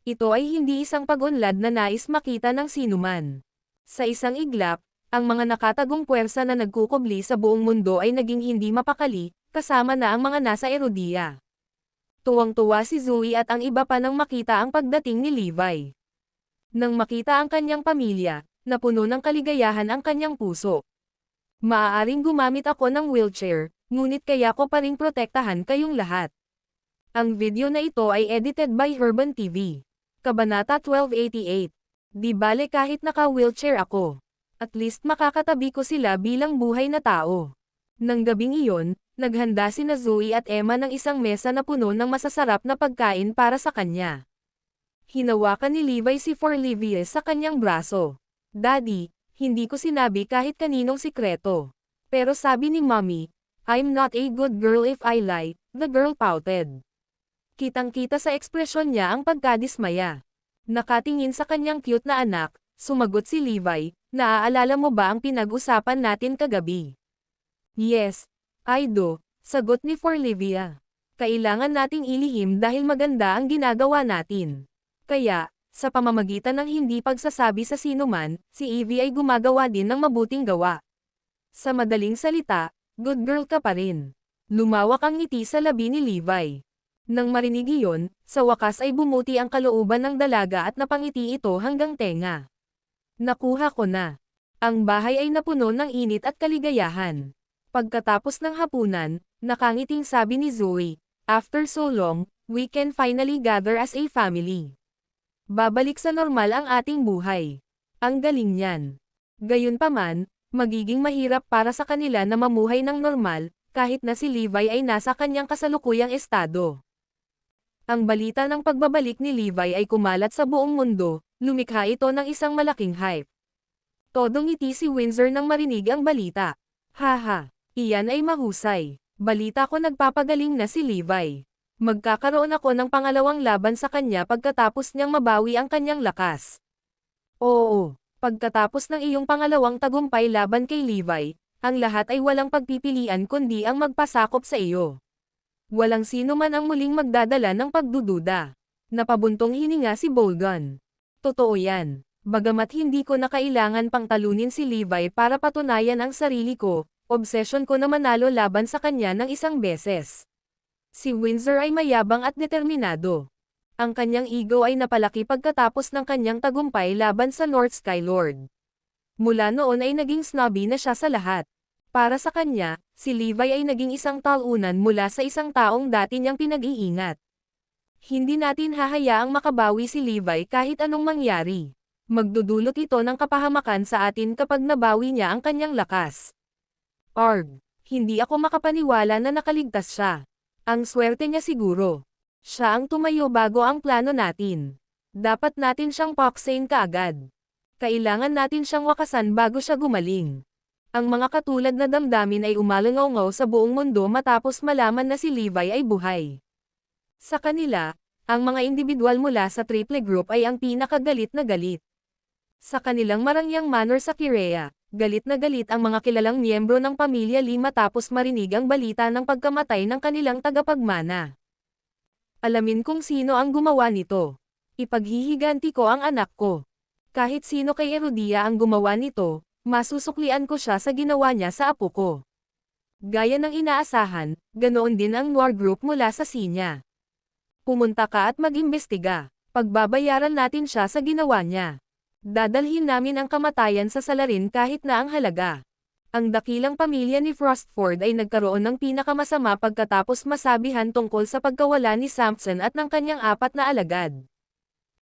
A: Ito ay hindi isang pag-unlad na nais makita ng sinuman. Sa isang iglap, ang mga nakatagong puwersa na nagkukubli sa buong mundo ay naging hindi mapakali, kasama na ang mga nasa Erodia. Tuwang-tuwa si Zoe at ang iba pa nang makita ang pagdating ni Levi. Nang makita ang kanyang pamilya, napuno ng kaligayahan ang kanyang puso. Maaaring gumamit ako ng wheelchair, ngunit kaya ko pa ring protektahan kayong lahat. Ang video na ito ay edited by Herban TV. Kabanata 1288. Di bale kahit naka-wheelchair ako. At least makakatabi ko sila bilang buhay na tao. Nang gabing iyon, naghanda sina Zoe at Emma ng isang mesa na puno ng masasarap na pagkain para sa kanya. Hinawakan ni Levi si Forlivia sa kanyang braso. Daddy, hindi ko sinabi kahit kaninong sikreto. Pero sabi ni Mommy, I'm not a good girl if I lie, the girl pouted. Kitang-kita sa ekspresyon niya ang pagkadismaya. Nakatingin sa kanyang cute na anak, Sumagot si Levi, naaalala mo ba ang pinag-usapan natin kagabi? Yes, I do, sagot ni Forlivia. Kailangan nating ilihim dahil maganda ang ginagawa natin. Kaya, sa pamamagitan ng hindi pagsasabi sa sinuman, si Evie ay gumagawa din ng mabuting gawa. Sa madaling salita, good girl ka pa rin. Lumawak ang ngiti sa labi ni Levi. Nang marinig iyon, sa wakas ay bumuti ang kalooban ng dalaga at napangiti ito hanggang tenga. Nakuha ko na. Ang bahay ay napuno ng init at kaligayahan. Pagkatapos ng hapunan, nakangiting sabi ni Zoe, "After so long, we can finally gather as a family. Babalik sa normal ang ating buhay." Ang galing niyan. Gayunpaman, magiging mahirap para sa kanila na mamuhay ng normal, kahit na si Levi ay nasa kanyang kasalukuyang estado. Ang balita ng pagbabalik ni Levi ay kumalat sa buong mundo, lumikha ito ng isang malaking hype. Todong ngiti si Windsor nang marinig ang balita. Haha, iyan ay mahusay. Balita ko nagpapagaling na si Levi. Magkakaroon ako ng pangalawang laban sa kanya pagkatapos niyang mabawi ang kanyang lakas. Oo, pagkatapos ng iyong pangalawang tagumpay laban kay Levi, ang lahat ay walang pagpipilian kundi ang magpasakop sa iyo. Walang sino man ang muling magdadala ng pagdududa. Napabuntong hininga si Bolgan. Totoo yan. Bagamat hindi ko na kailangan pang talunin si Levi para patunayan ang sarili ko, obsesyon ko na manalo laban sa kanya ng isang beses. Si Windsor ay mayabang at determinado. Ang kanyang ego ay napalaki pagkatapos ng kanyang tagumpay laban sa North Sky Lord. Mula noon ay naging snobby na siya sa lahat. Para sa kanya, si Levi ay naging isang talunan mula sa isang taong dati niyang pinag-iingat. Hindi natin hahayaang makabawi si Levi kahit anong mangyari. Magdudulot ito ng kapahamakan sa atin kapag nabawi niya ang kanyang lakas. Arg, hindi ako makapaniwala na nakaligtas siya. Ang swerte niya siguro. Siya ang tumayo bago ang plano natin. Dapat natin siyang paksain kaagad. Kailangan natin siyang wakasan bago siya gumaling. Ang mga katulad na damdamin ay umalangaw-ngaw sa buong mundo matapos malaman na si Levi ay buhay. Sa kanila, ang mga individual mula sa Triple Group ay ang pinakagalit na galit. Sa kanilang marangyang manner sa Kirea, galit na galit ang mga kilalang miyembro ng pamilya Lee matapos marinig ang balita ng pagkamatay ng kanilang tagapagmana. Alamin kung sino ang gumawa nito. Ipaghihiganti ko ang anak ko. Kahit sino kay Erudia ang gumawa nito, masusuklian ko siya sa ginawa niya sa apo ko. Gaya ng inaasahan, ganoon din ang Noir Group mula sa Sinya. Pumunta ka at mag-imbestiga. Pagbabayaran natin siya sa ginawa niya. Dadalhin namin ang kamatayan sa salarin kahit na ang halaga. Ang dakilang pamilya ni Frostford ay nagkaroon ng pinakamasama pagkatapos masabihan tungkol sa pagkawala ni Samson at ng kanyang 4 na alagad.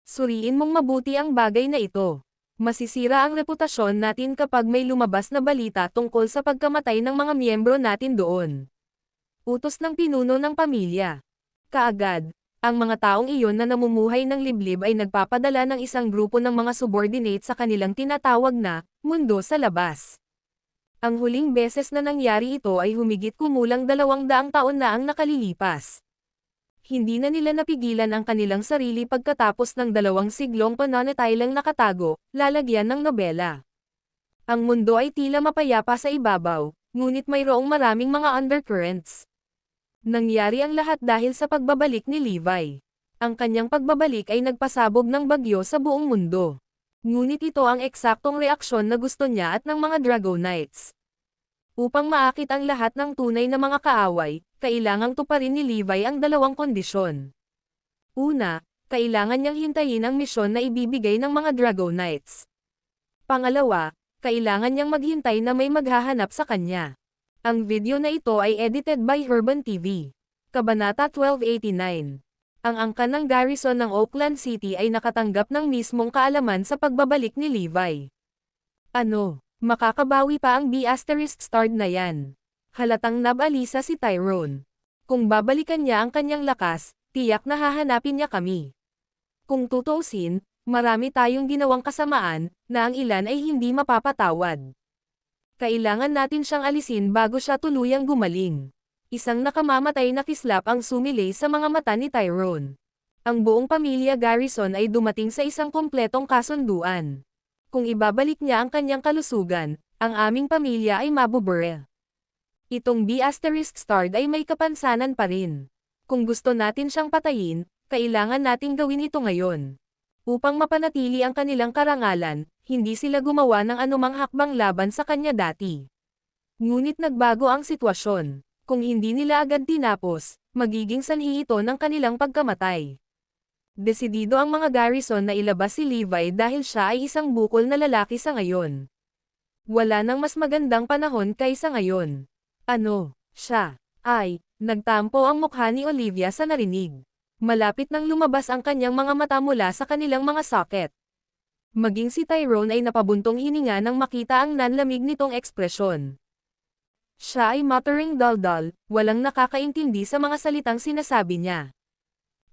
A: Suriin mong mabuti ang bagay na ito. Masisira ang reputasyon natin kapag may lumabas na balita tungkol sa pagkamatay ng mga miyembro natin doon. Utos ng pinuno ng pamilya. Kaagad, ang mga taong iyon na namumuhay ng liblib ay nagpapadala ng isang grupo ng mga subordinate sa kanilang tinatawag na mundo sa labas. Ang huling beses na nangyari ito ay humigit kumulang 200 taon na ang nakalilipas. Hindi na nila napigilan ang kanilang sarili pagkatapos ng 2 siglong pananatilang nakatago, lalagyan ng nobela. Ang mundo ay tila mapayapa sa ibabaw, ngunit mayroong maraming mga undercurrents. Nangyari ang lahat dahil sa pagbabalik ni Levi. Ang kanyang pagbabalik ay nagpasabog ng bagyo sa buong mundo. Ngunit ito ang eksaktong reaksyon na gusto niya at ng mga Dragonites. Upang maakit ang lahat ng tunay na mga kaaway, kailangang tuparin ni Levi ang 2 kondisyon. Una, kailangan niyang hintayin ang misyon na ibibigay ng mga Dragonites. Pangalawa, kailangan niyang maghintay na may maghahanap sa kanya. Ang video na ito ay edited by Herban TV. Kabanata 1289. Ang angkan ng garrison ng Oakland City ay nakatanggap ng mismong kaalaman sa pagbabalik ni Levi. Ano? Makakabawi pa ang B***starred na yan. Halatang nabalisa si Tyrone. Kung babalikan niya ang kanyang lakas, tiyak na hahanapin niya kami. Kung tutuusin, marami tayong ginawang kasamaan, na ang ilan ay hindi mapapatawad. Kailangan natin siyang alisin bago siya tuluyang gumaling. Isang nakamamatay na kislap ang sumilay sa mga mata ni Tyrone. Ang buong pamilya Garrison ay dumating sa isang kompletong kasunduan. Kung ibabalik niya ang kanyang kalusugan, ang aming pamilya ay mabuburel. Itong B***starred ay may kapansanan pa rin. Kung gusto natin siyang patayin, kailangan nating gawin ito ngayon. Upang mapanatili ang kanilang karangalan, hindi sila gumawa ng anumang hakbang laban sa kanya dati. Ngunit nagbago ang sitwasyon. Kung hindi nila agad tinapos, magiging sanhi ito ng kanilang pagkamatay. Desidido ang mga garrison na ilabas si Levi dahil siya ay isang bukol na lalaki sa ngayon. Wala nang mas magandang panahon kaysa ngayon. Ano, siya, ay, nagtampo ang mukha ni Olivia sa narinig. Malapit nang lumabas ang kanyang mga mata mula sa kanilang mga socket. Maging si Tyrone ay napabuntong hininga nang makita ang nanlamig nitong ekspresyon. Siya ay muttering daldal, walang nakakaintindi sa mga salitang sinasabi niya.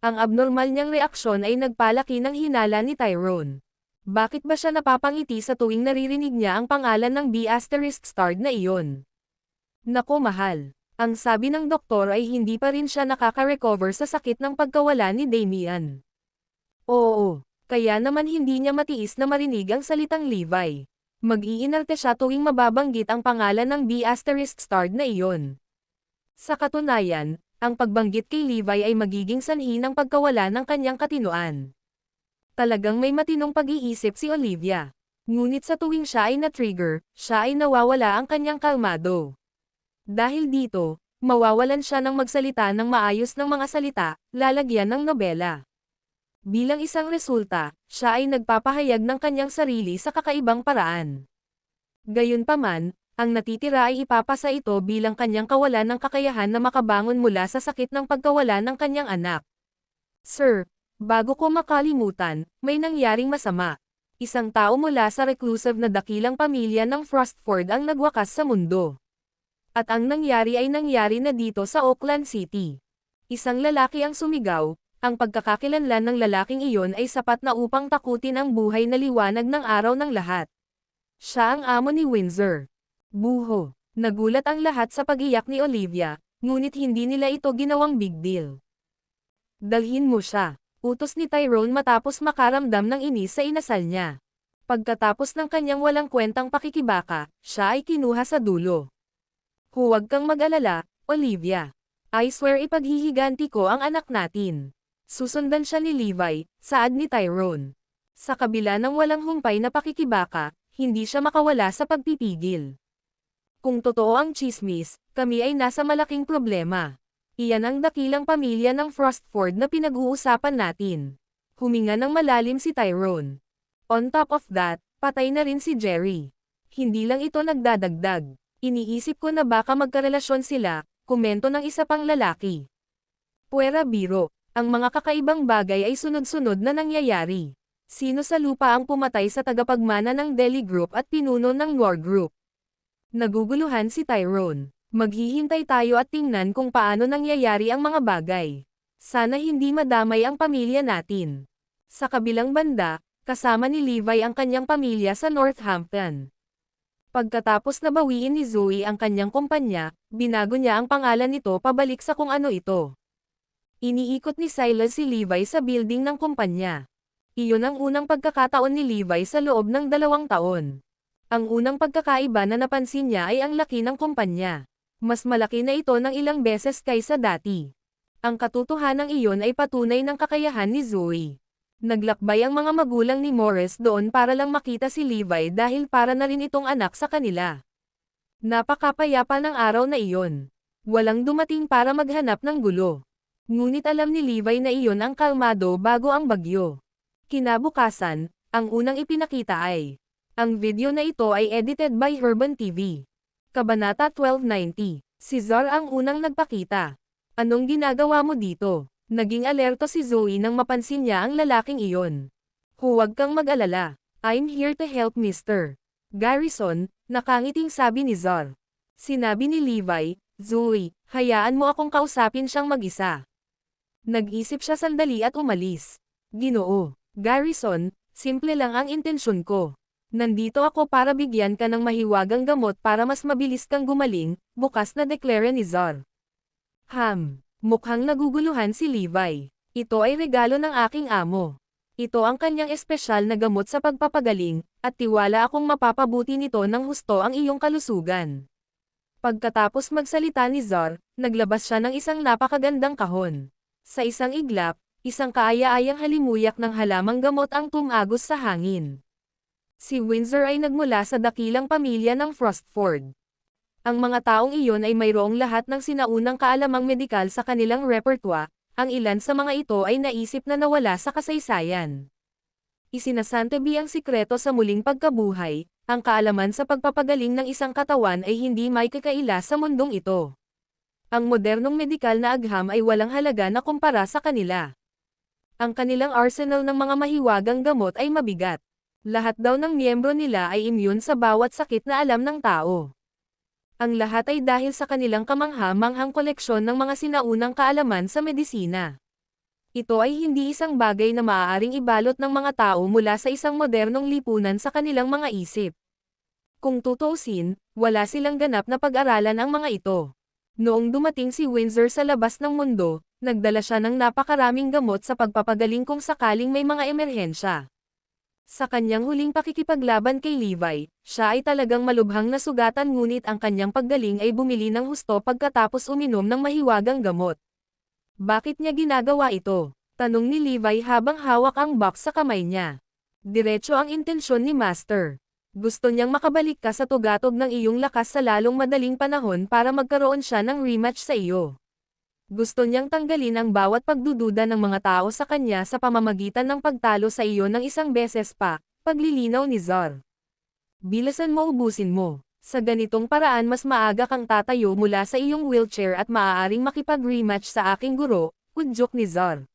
A: Ang abnormal niyang reaksyon ay nagpalaki ng hinala ni Tyrone. Bakit ba siya napapangiti sa tuwing naririnig niya ang pangalan ng B***starred na iyon? Naku mahal. Ang sabi ng doktor ay hindi pa rin siya nakaka-recover sa sakit ng pagkawala ni Damian. Oo, kaya naman hindi niya matiis na marinig ang salitang Levi. Mag-iinarte siya tuwing mababanggit ang pangalan ng B***starred na iyon. Sa katunayan, ang pagbanggit kay Levi ay magiging sanhi ng pagkawala ng kanyang katinoan. Talagang may matinong pag-iisip si Olivia. Ngunit sa tuwing siya ay na-trigger, siya ay nawawala ang kanyang kalmado. Dahil dito, mawawalan siya ng magsalita ng maayos ng mga salita, lalagyan ng nobela. Bilang isang resulta, siya ay nagpapahayag ng kanyang sarili sa kakaibang paraan. Gayunpaman, ang natitira ay ipapasa ito bilang kanyang kawalan ng kakayahan na makabangon mula sa sakit ng pagkawala ng kanyang anak. Sir, bago ko makalimutan, may nangyaring masama. Isang tao mula sa reclusive na dakilang pamilya ng Frostford ang nagwakas sa mundo. At ang nangyari ay nangyari na dito sa Oakland City. Isang lalaki ang sumigaw. Ang pagkakakilanlan ng lalaking iyon ay sapat na upang takutin ang buhay na liwanag ng araw ng lahat. Siya ang amo ni Windsor. Buho. Nagulat ang lahat sa pag-iyak ni Olivia, ngunit hindi nila ito ginawang big deal. Dalhin mo siya. Utos ni Tyrone matapos makaramdam ng inis sa inasal niya. Pagkatapos ng kanyang walang kwentang pakikibaka, siya ay kinuha sa dulo. Huwag kang mag-alala, Olivia. I swear ipaghihiganti ko ang anak natin. Susundan siya ni Levi, saad ni Tyrone. Sa kabila ng walang humpay na pakikibaka, hindi siya makawala sa pagpipigil. Kung totoo ang chismis, kami ay nasa malaking problema. Iyan ang dakilang pamilya ng Frostford na pinag-uusapan natin. Huminga ng malalim si Tyrone. On top of that, patay na rin si Jerry. Hindi lang ito nagdadagdag. Iniisip ko na baka magkarelasyon sila, komento ng isa pang lalaki. Puwera biro. Ang mga kakaibang bagay ay sunod-sunod na nangyayari. Sino sa lupa ang pumatay sa tagapagmana ng Deli Group at pinuno ng War Group? Naguguluhan si Tyrone. Maghihintay tayo at tingnan kung paano nangyayari ang mga bagay. Sana hindi madamay ang pamilya natin. Sa kabilang banda, kasama ni Levi ang kanyang pamilya sa Northampton. Pagkatapos na bawiin ni Zoe ang kanyang kumpanya, binago niya ang pangalan nito pabalik sa kung ano ito. Iniikot ni Silas si Levi sa building ng kumpanya. Iyon ang unang pagkakataon ni Levi sa loob ng 2 taon. Ang unang pagkakaiba na napansin niya ay ang laki ng kumpanya. Mas malaki na ito ng ilang beses kaysa dati. Ang katotohanan iyon ay patunay ng kakayahan ni Zoe. Naglakbay ang mga magulang ni Morris doon para lang makita si Levi dahil para na rin itong anak sa kanila. Napakapayapa ng araw na iyon. Walang dumating para maghanap ng gulo. Ngunit alam ni Levi na iyon ang kalmado bago ang bagyo. Kinabukasan, ang unang ipinakita ay, ang video na ito ay edited by Herban TV. Kabanata 1290, si Zar ang unang nagpakita. Anong ginagawa mo dito? Naging alerto si Zoe nang mapansin niya ang lalaking iyon. Huwag kang mag-alala. I'm here to help Mr. Garrison, nakangiting sabi ni Zar. Sinabi ni Levi, Zoe, hayaan mo akong kausapin siyang mag-isa. Nag-isip siya sandali at umalis. Ginoo, Garrison, simple lang ang intensyon ko. Nandito ako para bigyan ka ng mahiwagang gamot para mas mabilis kang gumaling, bukas na deklara ni Zar. Mukhang naguguluhan si Levi. Ito ay regalo ng aking amo. Ito ang kanyang espesyal na gamot sa pagpapagaling, At tiwala akong mapapabuti nito ng husto ang iyong kalusugan. Pagkatapos magsalita ni Zar, naglabas siya ng isang napakagandang kahon. Sa isang iglap, isang kaaya-ayang halimuyak ng halamang gamot ang tumagos sa hangin. Si Windsor ay nagmula sa dakilang pamilya ng Frostford. Ang mga taong iyon ay mayroong lahat ng sinaunang kaalamang medikal sa kanilang repertoire, ang ilan sa mga ito ay naisip na nawala sa kasaysayan. Isinasantabi ang sikreto sa muling pagkabuhay, ang kaalaman sa pagpapagaling ng isang katawan ay hindi may kakaila sa mundong ito. Ang modernong medikal na agham ay walang halaga na kumpara sa kanila. Ang kanilang arsenal ng mga mahiwagang gamot ay mabigat. Lahat daw ng miyembro nila ay immune sa bawat sakit na alam ng tao. Ang lahat ay dahil sa kanilang kamangha-manghang koleksyon ng mga sinaunang kaalaman sa medisina. Ito ay hindi isang bagay na maaaring ibalot ng mga tao mula sa isang modernong lipunan sa kanilang mga isip. Kung tutuusin, wala silang ganap na pag-aralan ang mga ito. Noong dumating si Windsor sa labas ng mundo, nagdala siya ng napakaraming gamot sa pagpapagaling kung sakaling may mga emerhensya. Sa kanyang huling pakikipaglaban kay Levi, siya ay talagang malubhang nasugatan ngunit ang kanyang paggaling ay bumili ng husto pagkatapos uminom ng mahiwagang gamot. Bakit niya ginagawa ito? Tanong ni Levi habang hawak ang box sa kamay niya. Diretso ang intensyon ni Master. Gusto niyang makabalik ka sa tugatog ng iyong lakas sa lalong madaling panahon para magkaroon siya ng rematch sa iyo. Gusto niyang tanggalin ang bawat pagdududa ng mga tao sa kanya sa pamamagitan ng pagtalo sa iyo ng isang beses pa, paglilinaw ni Zar. Bilisan mo, ubusin mo. Sa ganitong paraan mas maaga kang tatayo mula sa iyong wheelchair at maaaring makipag-rematch sa aking guro, udyok ni Zar.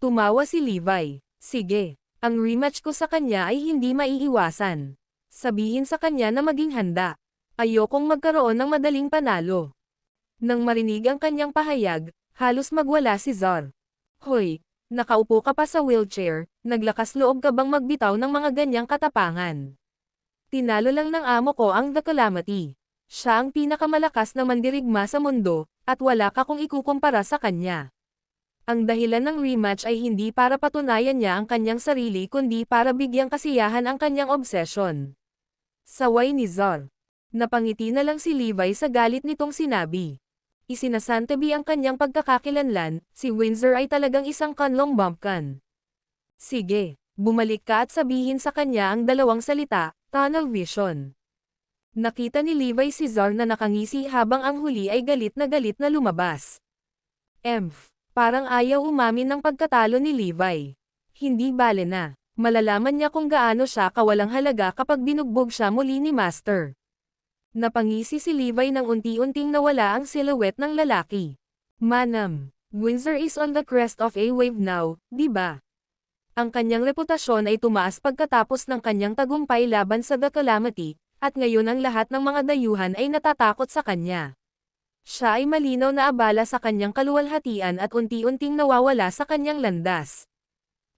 A: Tumawa si Levi. Sige, ang rematch ko sa kanya ay hindi maiiwasan. Sabihin sa kanya na maging handa. Ayokong magkaroon ng madaling panalo. Nang marinig ang kanyang pahayag, halos magwala si Zar. Hoy, nakaupo ka pa sa wheelchair, naglakas loob ka bang magbitaw ng mga ganyang katapangan? Tinalo lang ng amo ko ang The Calamity. Siya ang pinakamalakas na mandirigma sa mundo, at wala ka kung ikukumpara sa kanya. Ang dahilan ng rematch ay hindi para patunayan niya ang kanyang sarili kundi para bigyang kasiyahan ang kanyang obsession. Saway ni Zar. Napangiti na lang si Levi sa galit nitong sinabi. Isinasantabi ang kanyang pagkakakilanlan, si Windsor ay talagang isang kanlong bumpkin. Sige, bumalik ka at sabihin sa kanya ang dalawang salita, tunnel vision. Nakita ni Levi si Zar na nakangisi habang ang huli ay galit na lumabas. Parang ayaw umamin ng pagkatalo ni Levi. Hindi bale na. Malalaman niya kung gaano siya kawalang halaga kapag binugbog siya muli ni Master. Napangisi si Levi nang unti-unting nawala ang silhouette ng lalaki. Manam, Windsor is on the crest of a wave now, di ba? Ang kanyang reputasyon ay tumaas pagkatapos ng kanyang tagumpay laban sa The Calamity, at ngayon ang lahat ng mga dayuhan ay natatakot sa kanya. Siya ay malinaw na abala sa kanyang kaluwalhatian at unti-unting nawawala sa kanyang landas.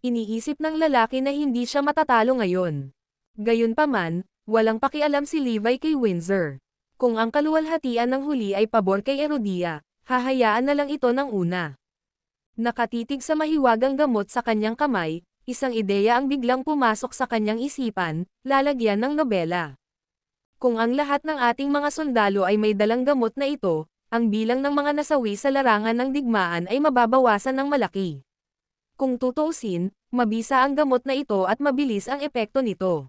A: Iniisip ng lalaki na hindi siya matatalo ngayon. Gayunpaman, walang pakialam si Levi kay Windsor. Kung ang kaluwalhatian ng huli ay pabor kay Erodia, hahayaan na lang ito ng una. Nakatitig sa mahiwagang gamot sa kanyang kamay, isang ideya ang biglang pumasok sa kanyang isipan, lalagyan ng nobela. Kung ang lahat ng ating mga sundalo ay may dalang gamot na ito, ang bilang ng mga nasawi sa larangan ng digmaan ay mababawasan ng malaki. Kung tutuusin, mabisa ang gamot na ito at mabilis ang epekto nito.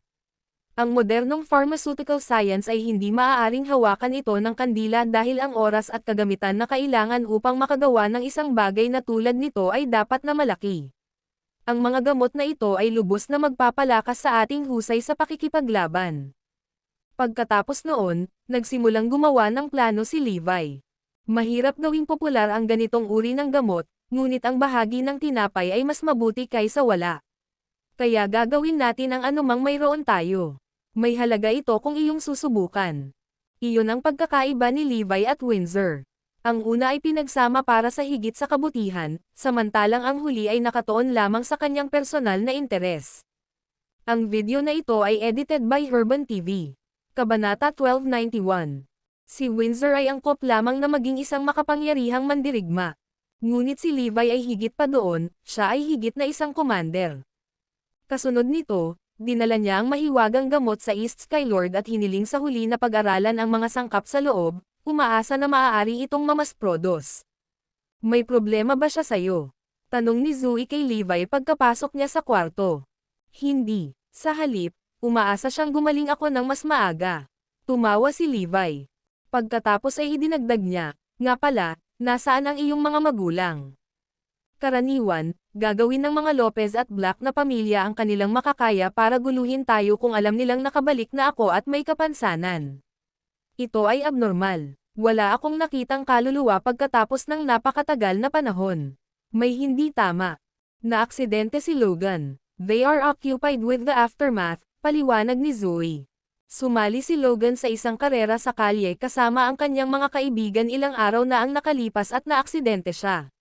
A: Ang modernong pharmaceutical science ay hindi maaaring hawakan ito ng kandila dahil ang oras at kagamitan na kailangan upang makagawa ng isang bagay na tulad nito ay dapat na malaki. Ang mga gamot na ito ay lubos na magpapalakas sa ating husay sa pakikipaglaban. Pagkatapos noon, nagsimulang gumawa ng plano si Levi. Mahirap gawing popular ang ganitong uri ng gamot, ngunit ang bahagi ng tinapay ay mas mabuti kaysa wala. Kaya gagawin natin ang anumang mayroon tayo. May halaga ito kung iyong susubukan. Iyon ang pagkakaiba ni Levi at Windsor. Ang una ay pinagsama para sa higit sa kabutihan, samantalang ang huli ay nakatuon lamang sa kanyang personal na interes. Ang video na ito ay edited by Urban TV. Kabanata 1291. Si Windsor ay angkop lamang na maging isang makapangyarihang mandirigma. Ngunit si Levi ay higit pa doon, siya ay higit na isang commander. Kasunod nito, Dinala niya ang mahiwagang gamot sa East Skylord at hiniling sa huli na pag-aralan ang mga sangkap sa loob, umaasa na maaari itong mamasprodos. May problema ba siya sa'yo? Tanong ni Zoe kay Levi pagkapasok niya sa kwarto. Hindi. Sa halip, umaasa siyang gumaling ako ng mas maaga. Tumawa si Levi. Pagkatapos ay idinagdag niya, nga pala, nasaan ang iyong mga magulang? Karaniwan, gagawin ng mga Lopez at Black na pamilya ang kanilang makakaya para guluhin tayo kung alam nilang nakabalik na ako at may kapansanan. Ito ay abnormal. Wala akong nakitang kaluluwa pagkatapos ng napakatagal na panahon. May hindi tama. Naaksidente si Logan. They are occupied with the aftermath, paliwanag ni Zoe. Sumali si Logan sa isang karera sa kalye kasama ang kanyang mga kaibigan ilang araw na ang nakalipas at naaksidente siya.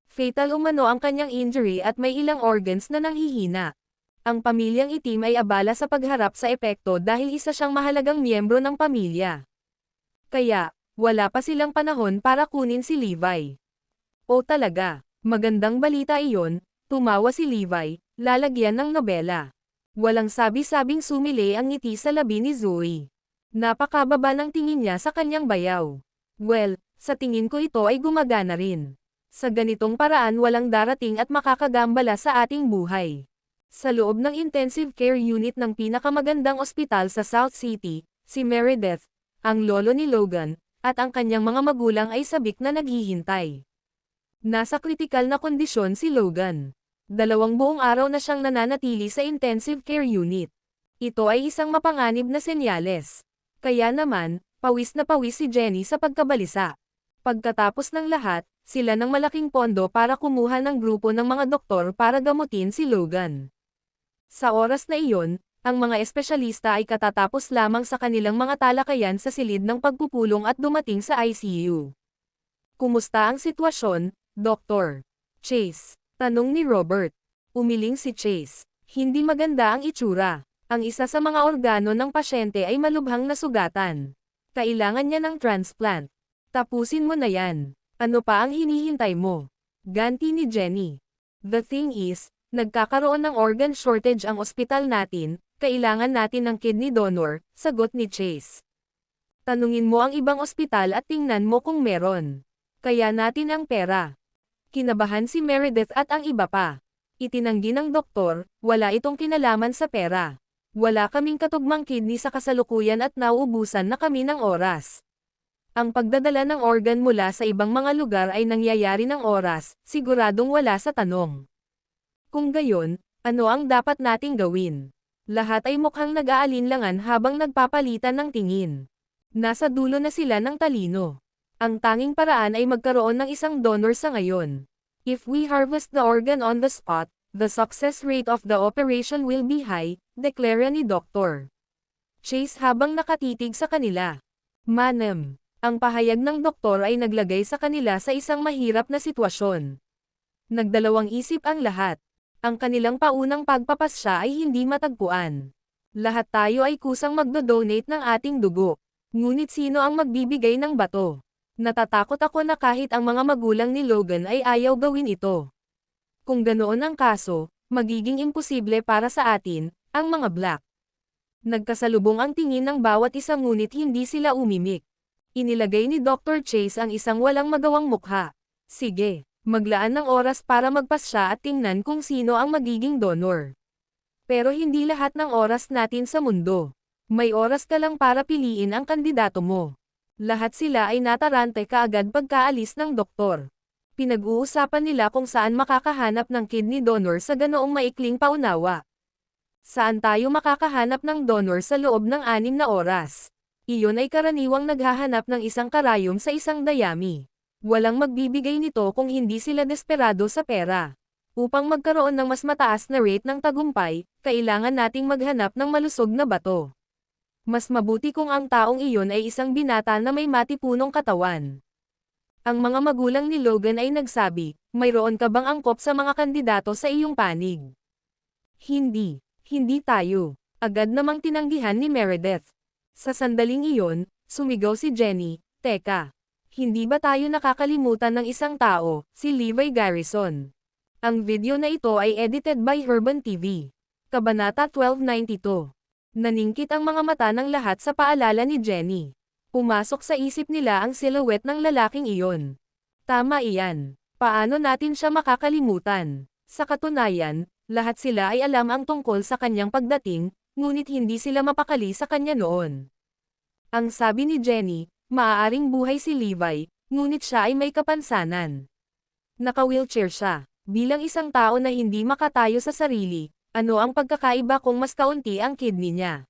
A: Fatal umano ang kanyang injury at may ilang organs na nanghihina. Ang pamilyang itim ay abala sa pagharap sa epekto dahil isa siyang mahalagang miyembro ng pamilya. Kaya, wala pa silang panahon para kunin si Levi. O talaga, magandang balita iyon, tumawa si Levi, lalagyan ng nobela. Walang sabi-sabing sumili ang ngiti sa labi ni Zoe. Napakababa ng tingin niya sa kanyang bayaw. Well, sa tingin ko ito ay gumagana rin. Sa ganitong paraan walang darating at makakagambala sa ating buhay. Sa loob ng intensive care unit ng pinakamagandang ospital sa South City, si Meredith, ang lolo ni Logan, at ang kanyang mga magulang ay sabik na naghihintay. Nasa kritikal na kondisyon si Logan. 2 buong araw na siyang nananatili sa intensive care unit. Ito ay isang mapanganib na senyales. Kaya naman, pawis na pawis si Jenny sa pagkabalisa. Pagkatapos ng lahat, sila ng malaking pondo para kumuha ng grupo ng mga doktor para gamutin si Logan. Sa oras na iyon, ang mga espesyalista ay katatapos lamang sa kanilang mga talakayan sa silid ng pagpupulong at dumating sa ICU. Kumusta ang sitwasyon, Dr. Chase? Tanong ni Robert. Umiling si Chase. Hindi maganda ang itsura. Ang isa sa mga organo ng pasyente ay malubhang nasugatan. Kailangan niya ng transplant. Tapusin mo na yan. Ano pa ang hinihintay mo? Ganti ni Jenny. The thing is, nagkakaroon ng organ shortage ang ospital natin, kailangan natin ng kidney donor, sagot ni Chase. Tanungin mo ang ibang ospital at tingnan mo kung meron. Kaya natin ang pera. Kinabahan si Meredith at ang iba pa. Itinanggi ng doktor, wala itong kinalaman sa pera. Wala kaming katugmang kidney sa kasalukuyan at nauubusan na kami ng oras. Ang pagdadala ng organ mula sa ibang mga lugar ay nangyayari ng oras, siguradong wala sa tanong. Kung gayon, ano ang dapat nating gawin? Lahat ay mukhang nag-aalinlangan habang nagpapalitan ng tingin. Nasa dulo na sila ng talino. Ang tanging paraan ay magkaroon ng isang donor sa ngayon. If we harvest the organ on the spot, the success rate of the operation will be high, deklara ni Dr. Chase habang nakatitig sa kanila. Ma'am. Ang pahayag ng doktor ay naglagay sa kanila sa isang mahirap na sitwasyon. Nagdalawang isip ang lahat. Ang kanilang paunang pagpapasya ay hindi matagpuan. Lahat tayo ay kusang magdo-donate ng ating dugo. Ngunit sino ang magbibigay ng bato? Natatakot ako na kahit ang mga magulang ni Logan ay ayaw gawin ito. Kung ganoon ang kaso, magiging imposible para sa atin, ang mga Black. Nagkasalubong ang tingin ng bawat isa ngunit hindi sila umimik. Inilagay ni Dr. Chase ang isang walang magawang mukha. Sige, maglaan ng oras para magpasya at tingnan kung sino ang magiging donor. Pero hindi lahat ng oras natin sa mundo. May oras ka lang para piliin ang kandidato mo. Lahat sila ay natarante kaagad pagkaalis ng doktor. Pinag-uusapan nila kung saan makakahanap ng kidney donor sa ganoong maikling paunawa. Saan tayo makakahanap ng donor sa loob ng 6 na oras? Iyon ay karaniwang naghahanap ng isang karayom sa isang dayami. Walang magbibigay nito kung hindi sila desperado sa pera. Upang magkaroon ng mas mataas na rate ng tagumpay, kailangan nating maghanap ng malusog na bato. Mas mabuti kung ang taong iyon ay isang binata na may matipunong katawan. Ang mga magulang ni Logan ay nagsabi, mayroon ka bang angkop sa mga kandidato sa iyong panig? Hindi. Hindi tayo. Agad namang tinanggihan ni Meredith. Sa sandaling iyon, sumigaw si Jenny, teka. Hindi ba tayo nakakalimutan ng isang tao, si Levi Garrison? Ang video na ito ay edited by Urban TV. Kabanata 1292. Naningkit ang mga mata ng lahat sa paalala ni Jenny. Pumasok sa isip nila ang silhouette ng lalaking iyon. Tama iyan. Paano natin siya makakalimutan? Sa katunayan, lahat sila ay alam ang tungkol sa kanyang pagdating, ngunit hindi sila mapakali sa kanya noon. Ang sabi ni Jenny, maaaring buhay si Levi, ngunit siya ay may kapansanan. Naka-wheelchair siya. Bilang isang tao na hindi makatayo sa sarili, ano ang pagkakaiba kung mas kaunti ang kidney niya?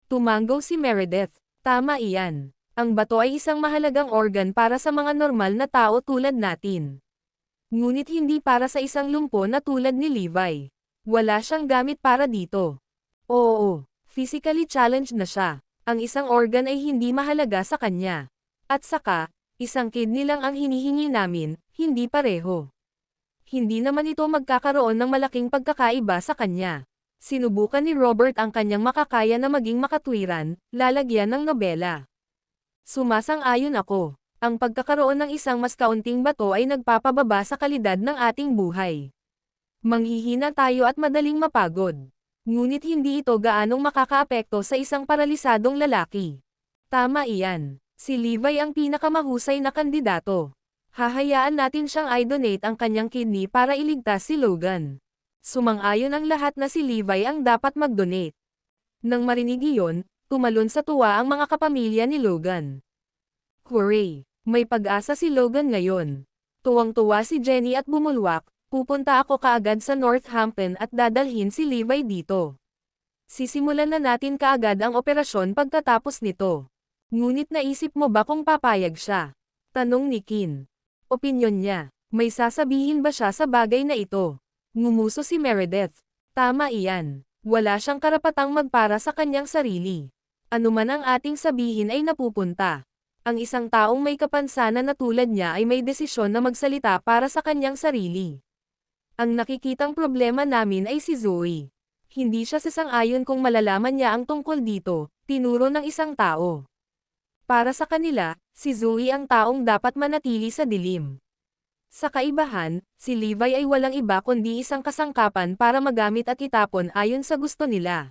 A: Tumanggaw si Meredith. Tama iyan. Ang bato ay isang mahalagang organ para sa mga normal na tao tulad natin. Ngunit hindi para sa isang lumpo na tulad ni Levi. Wala siyang gamit para dito. Oo, physically challenged na siya. Ang isang organ ay hindi mahalaga sa kanya. At saka, isang kidney lang ang hinihingi namin, hindi pareho. Hindi naman ito magkakaroon ng malaking pagkakaiba sa kanya. Sinubukan ni Robert ang kanyang makakaya na maging makatwiran, lalagyan ng nobela. Sumasang-ayon ako. Ang pagkakaroon ng isang mas kaunting bato ay nagpapababa sa kalidad ng ating buhay. Manghihina tayo at madaling mapagod. Ngunit hindi ito gaanong makakaapekto sa isang paralisadong lalaki. Tama iyan. Si Levi ang pinakamahusay na kandidato. Hahayaan natin siyang i-donate ang kanyang kidney para iligtas si Logan. Sumang-ayon ang lahat na si Levi ang dapat mag-donate. Nang marinig iyon, tumalon sa tuwa ang mga kapamilya ni Logan. Hooray! May pag-asa si Logan ngayon. Tuwang-tuwa si Jenny at bumulwak, pupunta ako kaagad sa Northampton at dadalhin si Levi dito. Sisimulan na natin kaagad ang operasyon pagkatapos nito. Ngunit naisip mo ba kung papayag siya? Tanong ni Kin. Opinyon niya. May sasabihin ba siya sa bagay na ito? Ngumuso si Meredith. Tama iyan. Wala siyang karapatang magpara sa kanyang sarili. Ano man ang ating sabihin ay napupunta. Ang isang taong may kapansanan na tulad niya ay may desisyon na magsalita para sa kanyang sarili. Ang nakikitang problema namin ay si Zoe. Hindi siya sasang-ayon kung malalaman niya ang tungkol dito, tinuro ng isang tao. Para sa kanila, si Zoe ang taong dapat manatili sa dilim. Sa kaibahan, si Levi ay walang iba kundi isang kasangkapan para magamit at itapon ayon sa gusto nila.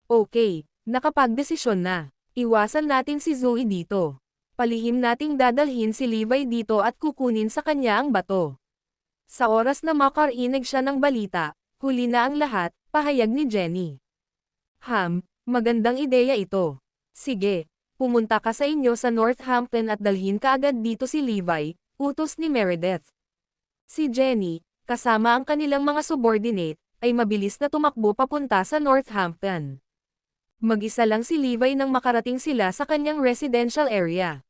A: Okay, nakapagdesisyon na. Iwasan natin si Zoe dito. Palihim nating dadalhin si Levi dito at kukunin sa kanya ang bato. Sa oras na makarinig siya ng balita, huli na ang lahat, pahayag ni Jenny. Magandang ideya ito. Sige. Pumunta ka sa inyo sa Northampton at dalhin kaagad dito si Levi, utos ni Meredith. Si Jenny, kasama ang kanilang mga subordinate, ay mabilis na tumakbo papunta sa Northampton. Mag-isa lang si Levi nang makarating sila sa kanyang residential area.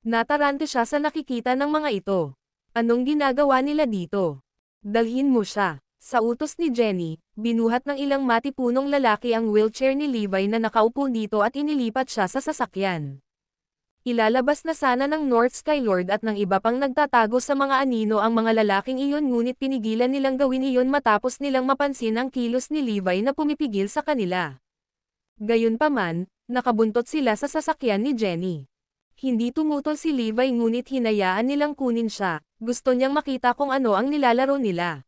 A: Natarante siya sa nakikita ng mga ito. Anong ginagawa nila dito? Dalhin mo siya. Sa utos ni Jenny, binuhat ng ilang matipunong lalaki ang wheelchair ni Levi na nakaupo dito at inilipat siya sa sasakyan. Ilalabas na sana ng North Skylord at ng iba pang nagtatago sa mga anino ang mga lalaking iyon ngunit pinigilan nilang gawin iyon matapos nilang mapansin ang kilos ni Levi na pumipigil sa kanila. Gayunpaman, nakabuntot sila sa sasakyan ni Jenny. Hindi tumutol si Levi ngunit hinayaan nilang kunin siya, gusto niyang makita kung ano ang nilalaro nila.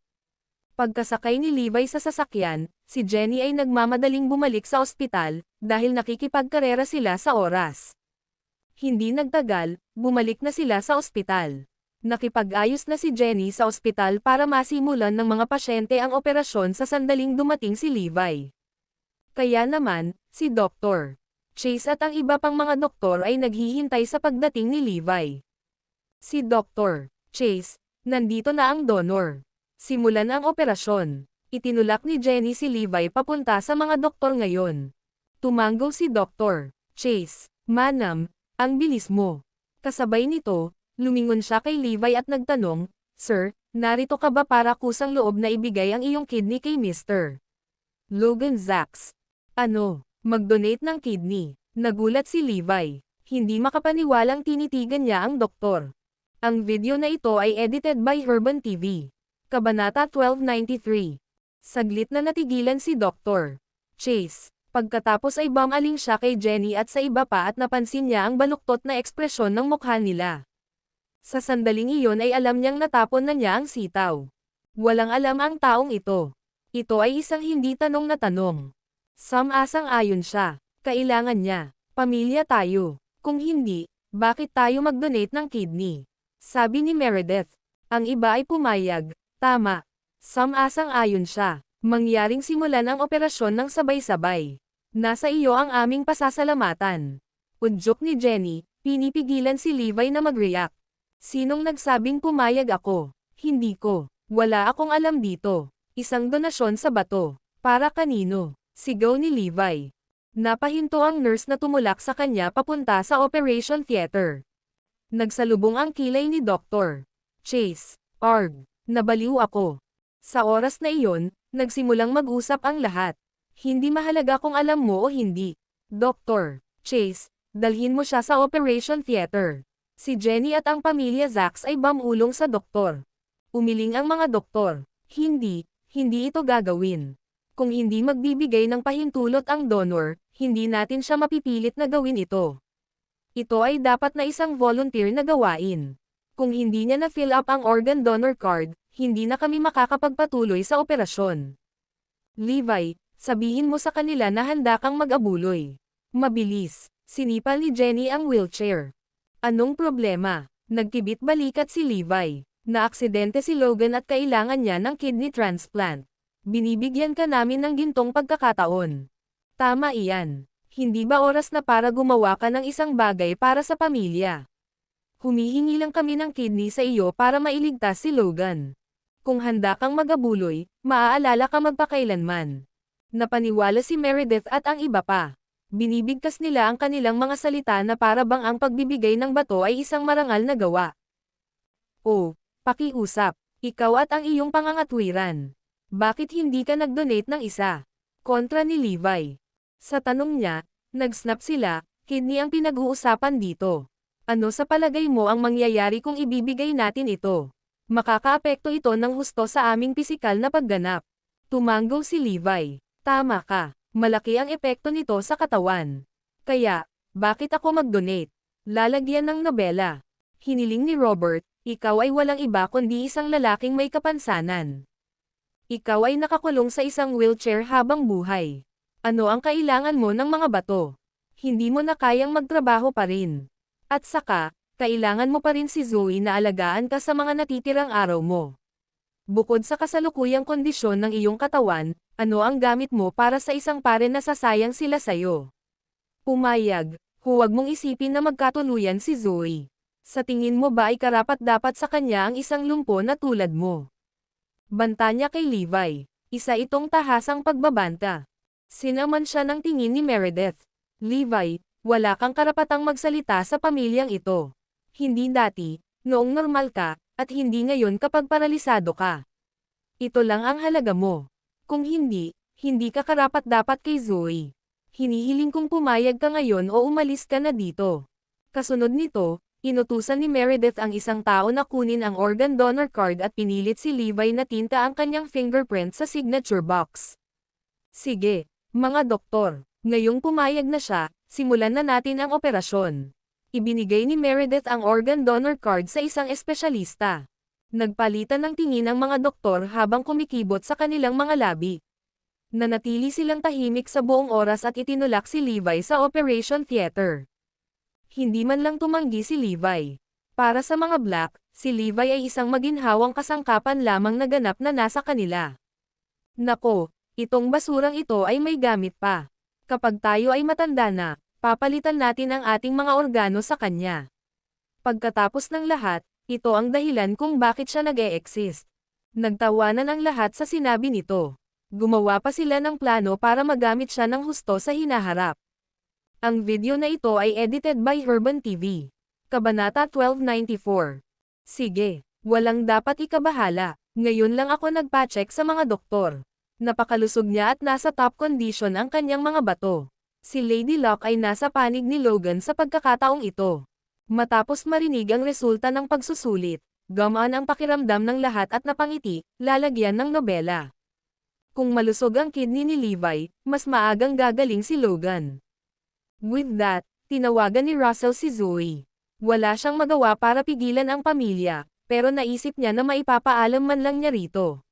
A: Pagkasakay ni Levi sa sasakyan, si Jenny ay nagmamadaling bumalik sa ospital, dahil nakikipagkarera sila sa oras. Hindi nagtagal, bumalik na sila sa ospital. Nakipag-ayos na si Jenny sa ospital para masimulan ng mga pasyente ang operasyon sa sandaling dumating si Levi. Kaya naman, si Dr. Chase at ang iba pang mga doktor ay naghihintay sa pagdating ni Levi. Si Dr. Chase, nandito na ang donor. Simulan ang operasyon. Itinulak ni Jenny si Levi papunta sa mga doktor ngayon. Tumanggaw si Dr. Chase. Manam, ang bilis mo. Kasabay nito, lumingon siya kay Levi at nagtanong, Sir, narito ka ba para kusang loob na ibigay ang iyong kidney kay Mr. Logan Zacks? Ano? Mag-donate ng kidney. Nagulat si Levi. Hindi makapaniwalang tinitigan niya ang doktor. Ang video na ito ay edited by Urban TV. Kabanata 1293. Saglit na natigilan si Dr. Chase. Pagkatapos ay bumaling siya kay Jenny at sa iba pa at napansin niya ang baluktot na ekspresyon ng mukha nila. Sa sandaling iyon ay alam niyang natapon na niya ang sitaw. Walang alam ang taong ito. Ito ay isang hindi tanong na tanong. Asang-ayon siya. Kailangan niya. Pamilya tayo. Kung hindi, bakit tayo mag-donate ng kidney? Sabi ni Meredith. Ang iba ay pumayag. Tama. Asang-ayon siya. Mangyaring simulan ang operasyon ng sabay-sabay. Nasa iyo ang aming pasasalamatan. Udyok ni Jenny, pinipigilan si Levi na mag-react. Sinong nagsabing pumayag ako? Hindi ko. Wala akong alam dito. Isang donasyon sa bato. Para kanino? Sigaw ni Levi. Napahinto ang nurse na tumulak sa kanya papunta sa operation theater. Nagsalubong ang kilay ni Dr. Chase. Arg. Nabaliw ako. Sa oras na iyon, nagsimulang mag-usap ang lahat. Hindi mahalaga kung alam mo o hindi. Dr. Chase, dalhin mo siya sa operation theater. Si Jenny at ang pamilya Zax ay bamulong sa doktor. Umiling ang mga doktor. Hindi ito gagawin. Kung hindi magbibigay ng pahintulot ang donor, hindi natin siya mapipilit na gawin ito. Ito ay dapat na isang volunteer na gawain. Kung hindi niya na-fill up ang organ donor card, hindi na kami makakapagpatuloy sa operasyon. Levi, sabihin mo sa kanila na handa kang mag-abuloy. Mabilis. Sinipal ni Jenny ang wheelchair. Anong problema? Nagkibit balikat si Levi. Naaksidente si Logan at kailangan niya ng kidney transplant. Binibigyan ka namin ng gintong pagkakataon. Tama iyan. Hindi ba oras na para gumawa ka ng isang bagay para sa pamilya? Humihingi lang kami ng kidney sa iyo para mailigtas si Logan. Kung handa kang mag-abuloy, maaalala ka magpakailanman. Napaniwala si Meredith at ang iba pa. Binibigkas nila ang kanilang mga salita na para bang ang pagbibigay ng bato ay isang marangal na gawa. Oh, pakiusap. Ikaw at ang iyong pangangatwiran. Bakit hindi ka nag-donate ng isa? Kontra ni Levi. Sa tanong niya, nag-snap sila, kidney ang pinag-uusapan dito. Ano sa palagay mo ang mangyayari kung ibibigay natin ito? Makakaapekto ito ng husto sa aming pisikal na pagganap. Tumanggo si Levi. Tama ka. Malaki ang epekto nito sa katawan. Kaya, bakit ako mag-donate? Lalagyan ng nobela. Hiniling ni Robert, ikaw ay walang iba kundi isang lalaking may kapansanan. Ikaw ay nakakulong sa isang wheelchair habang buhay. Ano ang kailangan mo ng mga bato? Hindi mo na kayang magtrabaho pa rin. At saka, kailangan mo pa rin si Zoe na alagaan ka sa mga natitirang araw mo. Bukod sa kasalukuyang kondisyon ng iyong katawan, ano ang gamit mo para sa isang pare na sasayang sila sayo? Pumayag, huwag mong isipin na magkatuluyan si Zoe. Sa tingin mo ba ay karapat-dapat sa kanya ang isang lumpo na tulad mo? Banta niya kay Levi. Isa itong tahasang pagbabanta. Sinaman siya ng tingin ni Meredith. Levi, wala kang karapatang magsalita sa pamilyang ito. Hindi dati, noong normal ka, at hindi ngayon kapag paralisado ka. Ito lang ang halaga mo. Kung hindi ka karapat-dapat kay Zoe. Hinihiling kong pumayag ka ngayon o umalis ka na dito. Kasunod nito, inutusan ni Meredith ang isang tao na kunin ang organ donor card at pinilit si Levi na tinta ang kanyang fingerprint sa signature box. Sige, mga doktor, ngayong pumayag na siya, simulan na natin ang operasyon. Ibinigay ni Meredith ang organ donor card sa isang espesyalista. Nagpalitan ng tingin ang mga doktor habang kumikibot sa kanilang mga labi. Nanatili silang tahimik sa buong oras at itinulak si Levi sa operation theater. Hindi man lang tumanggi si Levi. Para sa mga black, si Levi ay isang maginhawang kasangkapan lamang na ganap na nasa kanila. Nako, itong basurang ito ay may gamit pa. Kapag tayo ay matanda na, papalitan natin ang ating mga organo sa kanya. Pagkatapos ng lahat, ito ang dahilan kung bakit siya nag-e-exist. Nagtawanan ang lahat sa sinabi nito. Gumawa pa sila ng plano para magamit siya ng husto sa hinaharap. Ang video na ito ay edited by Urban TV. Kabanata 1294. Sige, walang dapat ikabahala. Ngayon lang ako nagpa-check sa mga doktor. Napakalusog niya at nasa top condition ang kanyang mga bato. Si Lady Luck ay nasa panig ni Logan sa pagkakataong ito. Matapos marinig ang resulta ng pagsusulit, gamaan ang pakiramdam ng lahat at napangiti, lalagyan ng nobela. Kung malusog ang kidney ni Levi, mas maagang gagaling si Logan. With that, tinawagan ni Russell si Zoe. Wala siyang magawa para pigilan ang pamilya, pero naisip niya na maipapaalam man lang niya rito.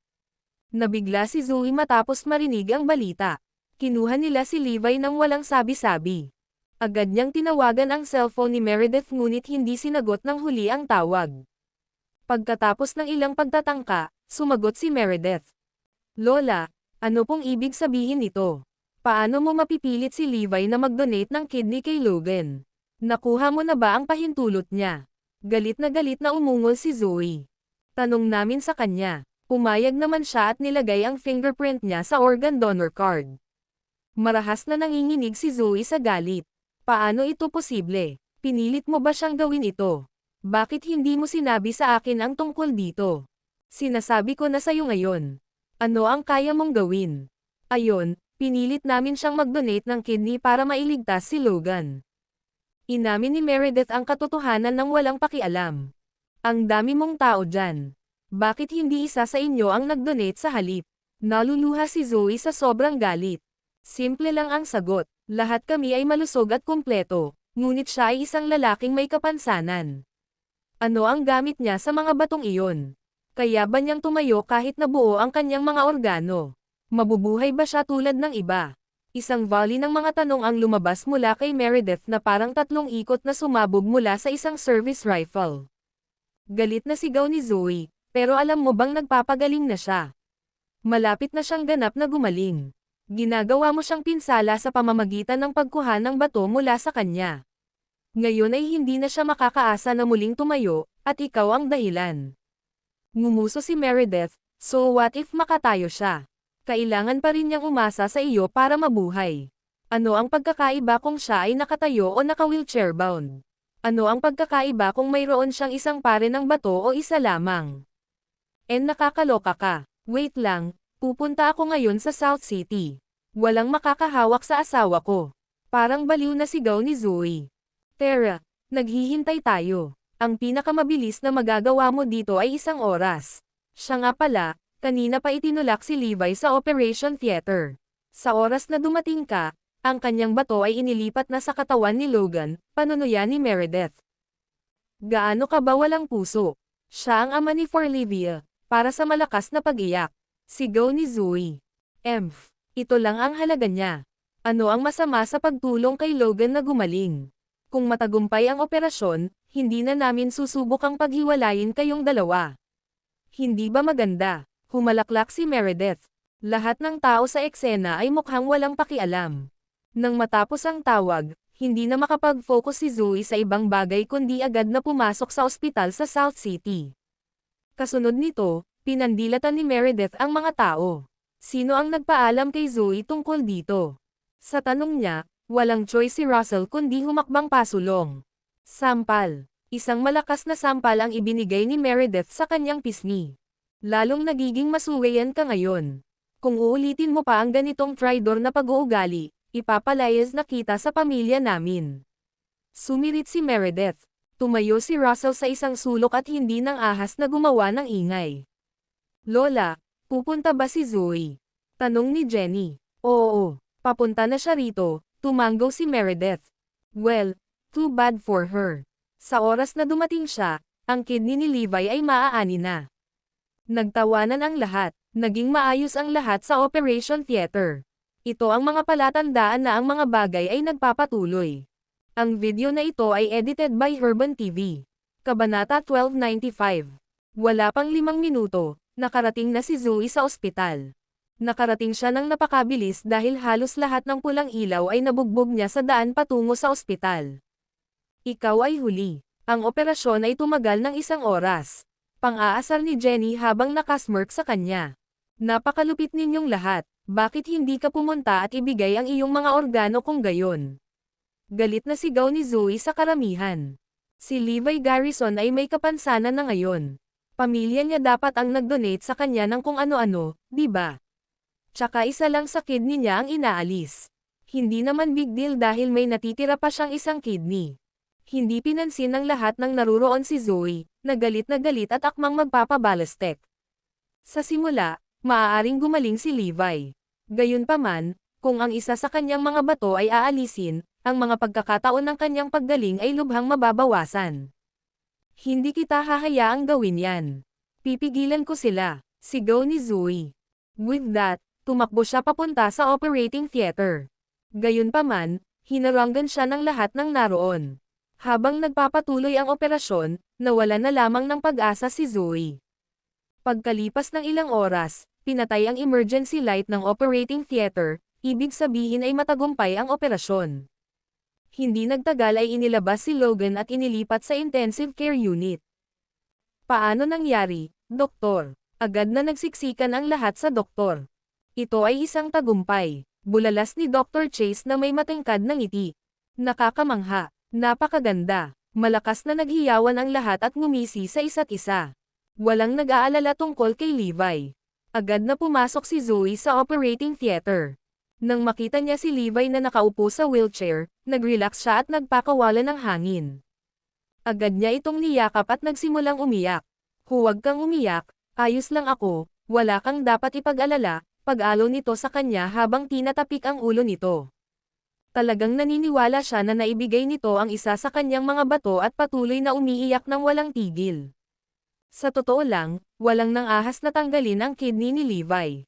A: Nabigla si Zoe matapos marinig ang balita. Kinuha nila si Levi nang walang sabi-sabi. Agad niyang tinawagan ang cellphone ni Meredith ngunit hindi sinagot ng huli ang tawag. Pagkatapos ng ilang pagtatangka, sumagot si Meredith. Lola, ano pong ibig sabihin nito? Paano mo mapipilit si Levi na mag-donate ng kidney kay Logan? Nakuha mo na ba ang pahintulot niya? Galit na umungol si Zoe. Tanong namin sa kanya. Pumayag naman siya at nilagay ang fingerprint niya sa organ donor card. Marahas na nanginginig si Zoe sa galit. Paano ito posible? Pinilit mo ba siyang gawin ito? Bakit hindi mo sinabi sa akin ang tungkol dito? Sinasabi ko na sa'yo ngayon. Ano ang kaya mong gawin? Ayon, pinilit namin siyang mag-donate ng kidney para mailigtas si Logan. Inamin ni Meredith ang katotohanan ng walang pakialam. Ang dami mong tao dyan. Bakit hindi isa sa inyo ang nag-donate sa halip? Naluluha si Zoe sa sobrang galit. Simple lang ang sagot. Lahat kami ay malusog at kumpleto, ngunit siya ay isang lalaking may kapansanan. Ano ang gamit niya sa mga batong iyon? Kaya ba niyang tumayo kahit nabuo ang kanyang mga organo? Mabubuhay ba siya tulad ng iba? Isang volley ng mga tanong ang lumabas mula kay Meredith na parang 3 ikot na sumabog mula sa isang service rifle. Galit na sigaw ni Zoe, pero alam mo bang nagpapagaling na siya? Malapit na siyang ganap na gumaling. Ginagawa mo siyang pinsala sa pamamagitan ng pagkuha ng bato mula sa kanya. Ngayon ay hindi na siya makakaasa na muling tumayo, at ikaw ang dahilan. Ngumuso si Meredith, so what if makatayo siya? Kailangan pa rin niyang umasa sa iyo para mabuhay. Ano ang pagkakaiba kung siya ay nakatayo o naka-wheelchair bound? Ano ang pagkakaiba kung mayroon siyang isang pare ng bato o isa lamang? Nakakaloka ka. Wait lang. Pupunta ako ngayon sa South City. Walang makakahawak sa asawa ko. Parang baliw na sigaw ni Zoe. Tara, naghihintay tayo. Ang pinakamabilis na magagawa mo dito ay 1 oras. Siya nga pala, kanina pa itinulak si Levi sa Operation Theater. Sa oras na dumating ka, ang kanyang bato ay inilipat na sa katawan ni Logan, panunuya ni Meredith. Gaano ka ba walang puso? Siya ang ama ni Forlivia, para sa malakas na pag-iyak. Sigaw ni Zoe. Ito lang ang halaga niya. Ano ang masama sa pagtulong kay Logan na gumaling? Kung matagumpay ang operasyon, hindi na namin susubukang paghiwalayin kayong dalawa. Hindi ba maganda? Humalaklak si Meredith. Lahat ng tao sa eksena ay mukhang walang pakialam. Nang matapos ang tawag, hindi na makapag-focus si Zoe sa ibang bagay kundi agad na pumasok sa ospital sa South City. Kasunod nito, pinandilatan ni Meredith ang mga tao. Sino ang nagpaalam kay Zoe tungkol dito? Sa tanong niya, walang choice si Russell kundi humakbang pasulong. Sampal. Isang malakas na sampal ang ibinigay ni Meredith sa kanyang pisngi. Lalong nagiging masuwayan ka ngayon. Kung uulitin mo pa ang ganitong traidor na pag-uugali, ipapalayas na kita sa pamilya namin. Sumirit si Meredith. Tumayo si Russell sa isang sulok at hindi nang ahas na gumawa ng ingay. Lola, pupunta ba si Zoe? Tanong ni Jenny. Oo, papunta na siya rito, tumanggaw si Meredith. Well, too bad for her. Sa oras na dumating siya, ang kidney ni Levi ay maaani na. Nagtawanan ang lahat, naging maayos ang lahat sa Operation Theater. Ito ang mga palatandaan na ang mga bagay ay nagpapatuloy. Ang video na ito ay edited by Herban TV. Kabanata 1295. Wala pang 5 minuto. Nakarating na si Zoe sa ospital. Nakarating siya ng napakabilis dahil halos lahat ng pulang ilaw ay nabugbog niya sa daan patungo sa ospital. Ikaw ay huli. Ang operasyon ay tumagal ng 1 oras. Pang-aasar ni Jenny habang nakasmirk sa kanya. Napakalupit ninyong lahat. Bakit hindi ka pumunta at ibigay ang iyong mga organo kung gayon? Galit na sigaw ni Zoe sa karamihan. Si Levi Garrison ay may kapansanan na ngayon. Pamilya niya dapat ang nag-donate sa kanya ng kung ano-ano, di ba? Tsaka isa lang sa kidney niya ang inaalis. Hindi naman big deal dahil may natitira pa siyang 1 kidney. Hindi pinansin ng lahat ng naruroon si Zoe, na galit at akmang magpapabalastek. Sa simula, maaaring gumaling si Levi. Gayunpaman, kung ang isa sa kanyang mga bato ay aalisin, ang mga pagkakataon ng kanyang paggaling ay lubhang mababawasan. Hindi kita hahayaang gawin yan. Pipigilan ko sila, sigaw ni Zoe. With that, tumakbo siya papunta sa operating theater. Gayunpaman, hinaranggan siya ng lahat ng naroon. Habang nagpapatuloy ang operasyon, nawala na lamang ng pag-asa si Zoe. Pagkalipas ng ilang oras, pinatay ang emergency light ng operating theater, ibig sabihin ay matagumpay ang operasyon. Hindi nagtagal ay inilabas si Logan at inilipat sa intensive care unit. Paano nangyari, Doktor? Agad na nagsiksikan ang lahat sa doktor. Ito ay isang tagumpay, bulalas ni Dr. Chase na may matingkad na ngiti. Nakakamangha, napakaganda, malakas na naghiyawan ang lahat at ngumisi sa isa't isa. Walang nag-aalala tungkol kay Levi. Agad na pumasok si Zoe sa operating theater. Nang makita niya si Levi na nakaupo sa wheelchair, nag-relax siya at nagpakawala ng hangin. Agad niya itong niyakap at nagsimulang umiyak. Huwag kang umiyak, ayos lang ako, wala kang dapat ipag-alala, pag-alo nito sa kanya habang tinatapik ang ulo nito. Talagang naniniwala siya na naibigay nito ang isa sa kanyang mga bato at patuloy na umiiyak ng walang tigil. Sa totoo lang, walang nang ahas na tanggalin ang kidney ni Levi.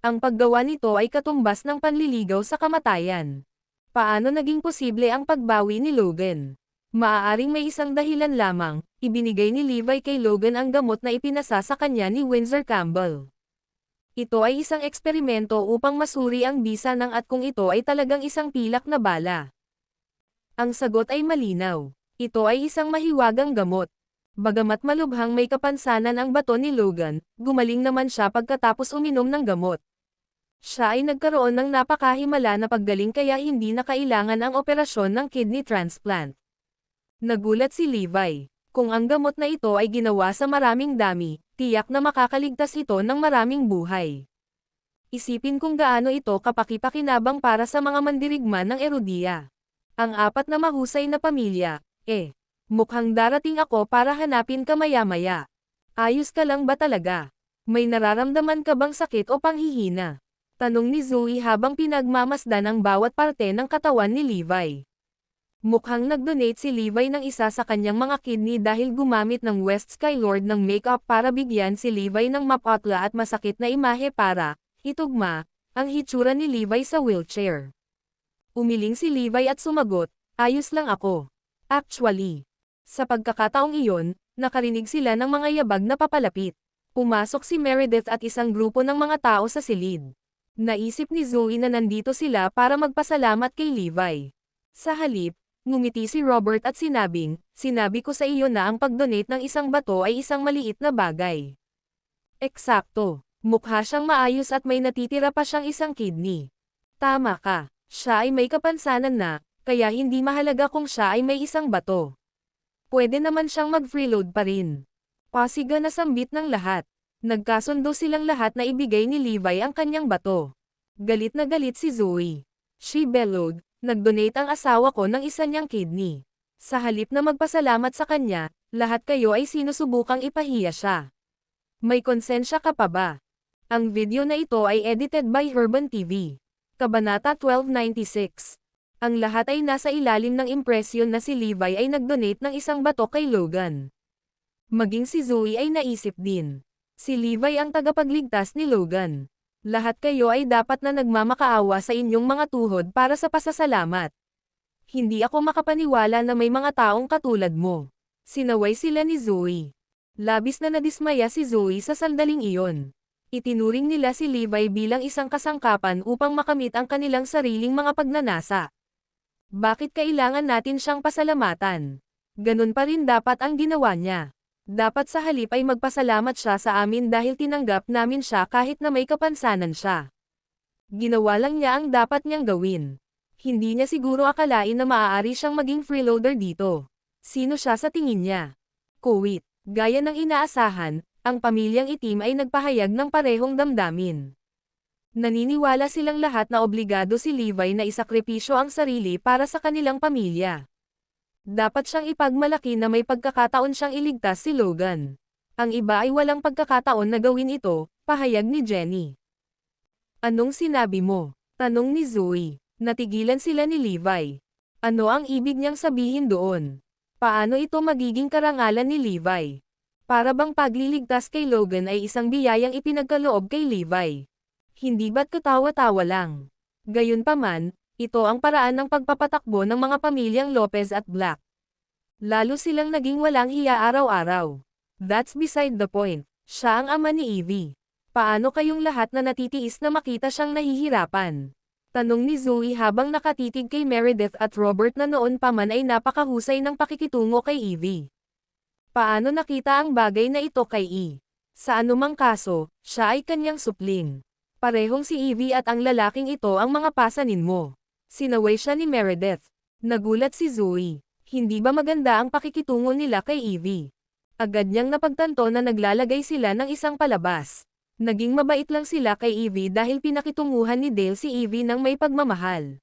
A: Ang paggawa nito ay katumbas ng panliligaw sa kamatayan. Paano naging posible ang pagbawi ni Logan? Maaaring may isang dahilan lamang, ibinigay ni Levi kay Logan ang gamot na ipinasa sa kanya ni Windsor Campbell. Ito ay isang eksperimento upang masuri ang bisa ng at kung ito ay talagang isang pilak na bala. Ang sagot ay malinaw. Ito ay isang mahiwagang gamot. Bagamat malubhang may kapansanan ang bato ni Logan, gumaling naman siya pagkatapos uminom ng gamot. Siya ay nagkaroon ng napakahimala na paggaling kaya hindi na kailangan ang operasyon ng kidney transplant. Nagulat si Levi. Kung ang gamot na ito ay ginawa sa maraming dami, tiyak na makakaligtas ito ng maraming buhay. Isipin kung gaano ito kapaki-pakinabang para sa mga mandirigma ng Erudia. Ang apat na mahusay na pamilya, mukhang darating ako para hanapin ka maya-maya. Ayos ka lang ba talaga? May nararamdaman ka bang sakit o panghihina? Tanong ni Zoe habang pinagmamasdan ang bawat parte ng katawan ni Levi. Mukhang nag-donate si Levi ng isa sa kanyang mga kidney dahil gumamit ng West Skylord ng makeup para bigyan si Levi ng mapatla at masakit na imahe para, itugma, ang hitsura ni Levi sa wheelchair. Umiling si Levi at sumagot, ayos lang ako. Actually. Sa pagkakataong iyon, nakarinig sila ng mga yabag na papalapit. Pumasok si Meredith at isang grupo ng mga tao sa silid. Naisip ni Zoe na nandito sila para magpasalamat kay Levi. Sa halip, ngumiti si Robert at sinabi ko sa iyo na ang pag-donate ng isang bato ay isang maliit na bagay. Eksakto, mukha siyang maayos at may natitira pa siyang isang kidney. Tama ka, siya ay may kapansanan na, kaya hindi mahalaga kung siya ay may isang bato. Pwede naman siyang mag-freeload pa rin. Pasiga na sambit ng lahat. Nagkasundo silang lahat na ibigay ni Levi ang kanyang bato. Galit na galit si Zoe. She bellowed, nag-donate ang asawa ko ng isa niyang kidney. Sa halip na magpasalamat sa kanya, lahat kayo ay sinusubukang ipahiya siya. May konsensya ka pa ba? Ang video na ito ay edited by Herban TV. Kabanata 1296. Ang lahat ay nasa ilalim ng impresyon na si Levi ay nag-donate ng isang bato kay Logan. Maging si Zoe ay naisip din. Si Levi ang tagapagligtas ni Logan. Lahat kayo ay dapat na nagmamakaawa sa inyong mga tuhod para sa pasasalamat. Hindi ako makapaniwala na may mga taong katulad mo. Sinaway sila ni Zoe. Labis na nadismaya si Zoe sa sandaling iyon. Itinuring nila si Levi bilang isang kasangkapan upang makamit ang kanilang sariling mga pagnanasa. Bakit kailangan natin siyang pasalamatan? Ganun pa rin dapat ang ginawa niya. Dapat sa halip ay magpasalamat siya sa amin dahil tinanggap namin siya kahit na may kapansanan siya. Ginawa lang niya ang dapat niyang gawin. Hindi niya siguro akalain na maaari siyang maging freeloader dito. Sino siya sa tingin niya? Kuwit, gaya ng inaasahan, ang pamilyang itim ay nagpahayag ng parehong damdamin. Naniniwala silang lahat na obligado si Levi na isakripisyo ang sarili para sa kanilang pamilya. Dapat siyang ipagmalaki na may pagkakataon siyang iligtas si Logan. Ang iba ay walang pagkakataon na gawin ito, pahayag ni Jenny. Anong sinabi mo? Tanong ni Zoe. Natigilan sila ni Levi. Ano ang ibig niyang sabihin doon? Paano ito magiging karangalan ni Levi? Para bang pagliligtas kay Logan ay isang biyayang ipinagkaloob kay Levi. Hindi ba't katawa-tawa lang? Gayunpaman, ito ang paraan ng pagpapatakbo ng mga pamilyang Lopez at Black. Lalo silang naging walang hiya araw-araw. That's beside the point. Siya ang ama ni Evie. Paano kayong lahat na natitiis na makita siyang nahihirapan? Tanong ni Zoe habang nakatitig kay Meredith at Robert na noon pa man ay napakahusay ng pakikitungo kay Evie. Paano nakita ang bagay na ito kay E? Sa anumang kaso, siya ay kanyang supling. Parehong si Evie at ang lalaking ito ang mga pasanin mo. Sinaway siya ni Meredith. Nagulat si Zoe. Hindi ba maganda ang pakikitungo nila kay Evie? Agad niyang napagtanto na naglalagay sila ng isang palabas. Naging mabait lang sila kay Evie dahil pinakitunguhan ni Dale si Evie ng may pagmamahal.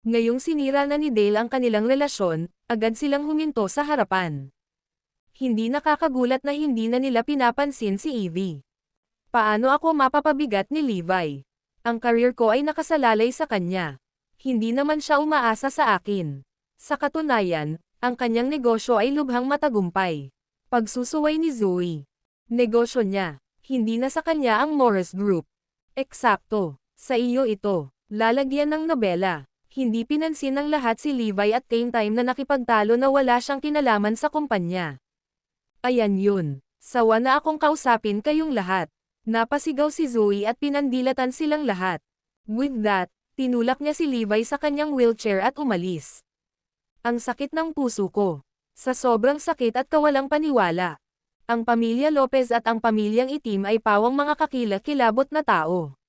A: Ngayong sinira na ni Dale ang kanilang relasyon, agad silang huminto sa harapan. Hindi nakakagulat na hindi na nila pinapansin si Evie. Paano ako mapapabigat ni Levi? Ang career ko ay nakasalalay sa kanya. Hindi naman siya umaasa sa akin. Sa katunayan, ang kanyang negosyo ay lubhang matagumpay. Pagsusuway ni Zoe. Negosyo niya. Hindi na sa kanya ang Morris Group. Eksakto. Sa iyo ito. Lalagyan ng nobela. Hindi pinansin ng lahat si Levi at same time na nakipagtalo na wala siyang kinalaman sa kumpanya. Ayan yun. Sawa na akong kausapin kayong lahat. Napasigaw si Zoe at pinandilatan silang lahat. With that, tinulak niya si Levi sa kanyang wheelchair at umalis. Ang sakit ng puso ko. Sa sobrang sakit at kawalang paniwala. Ang pamilya Lopez at ang pamilyang itim ay pawang mga kakilakilabot na tao.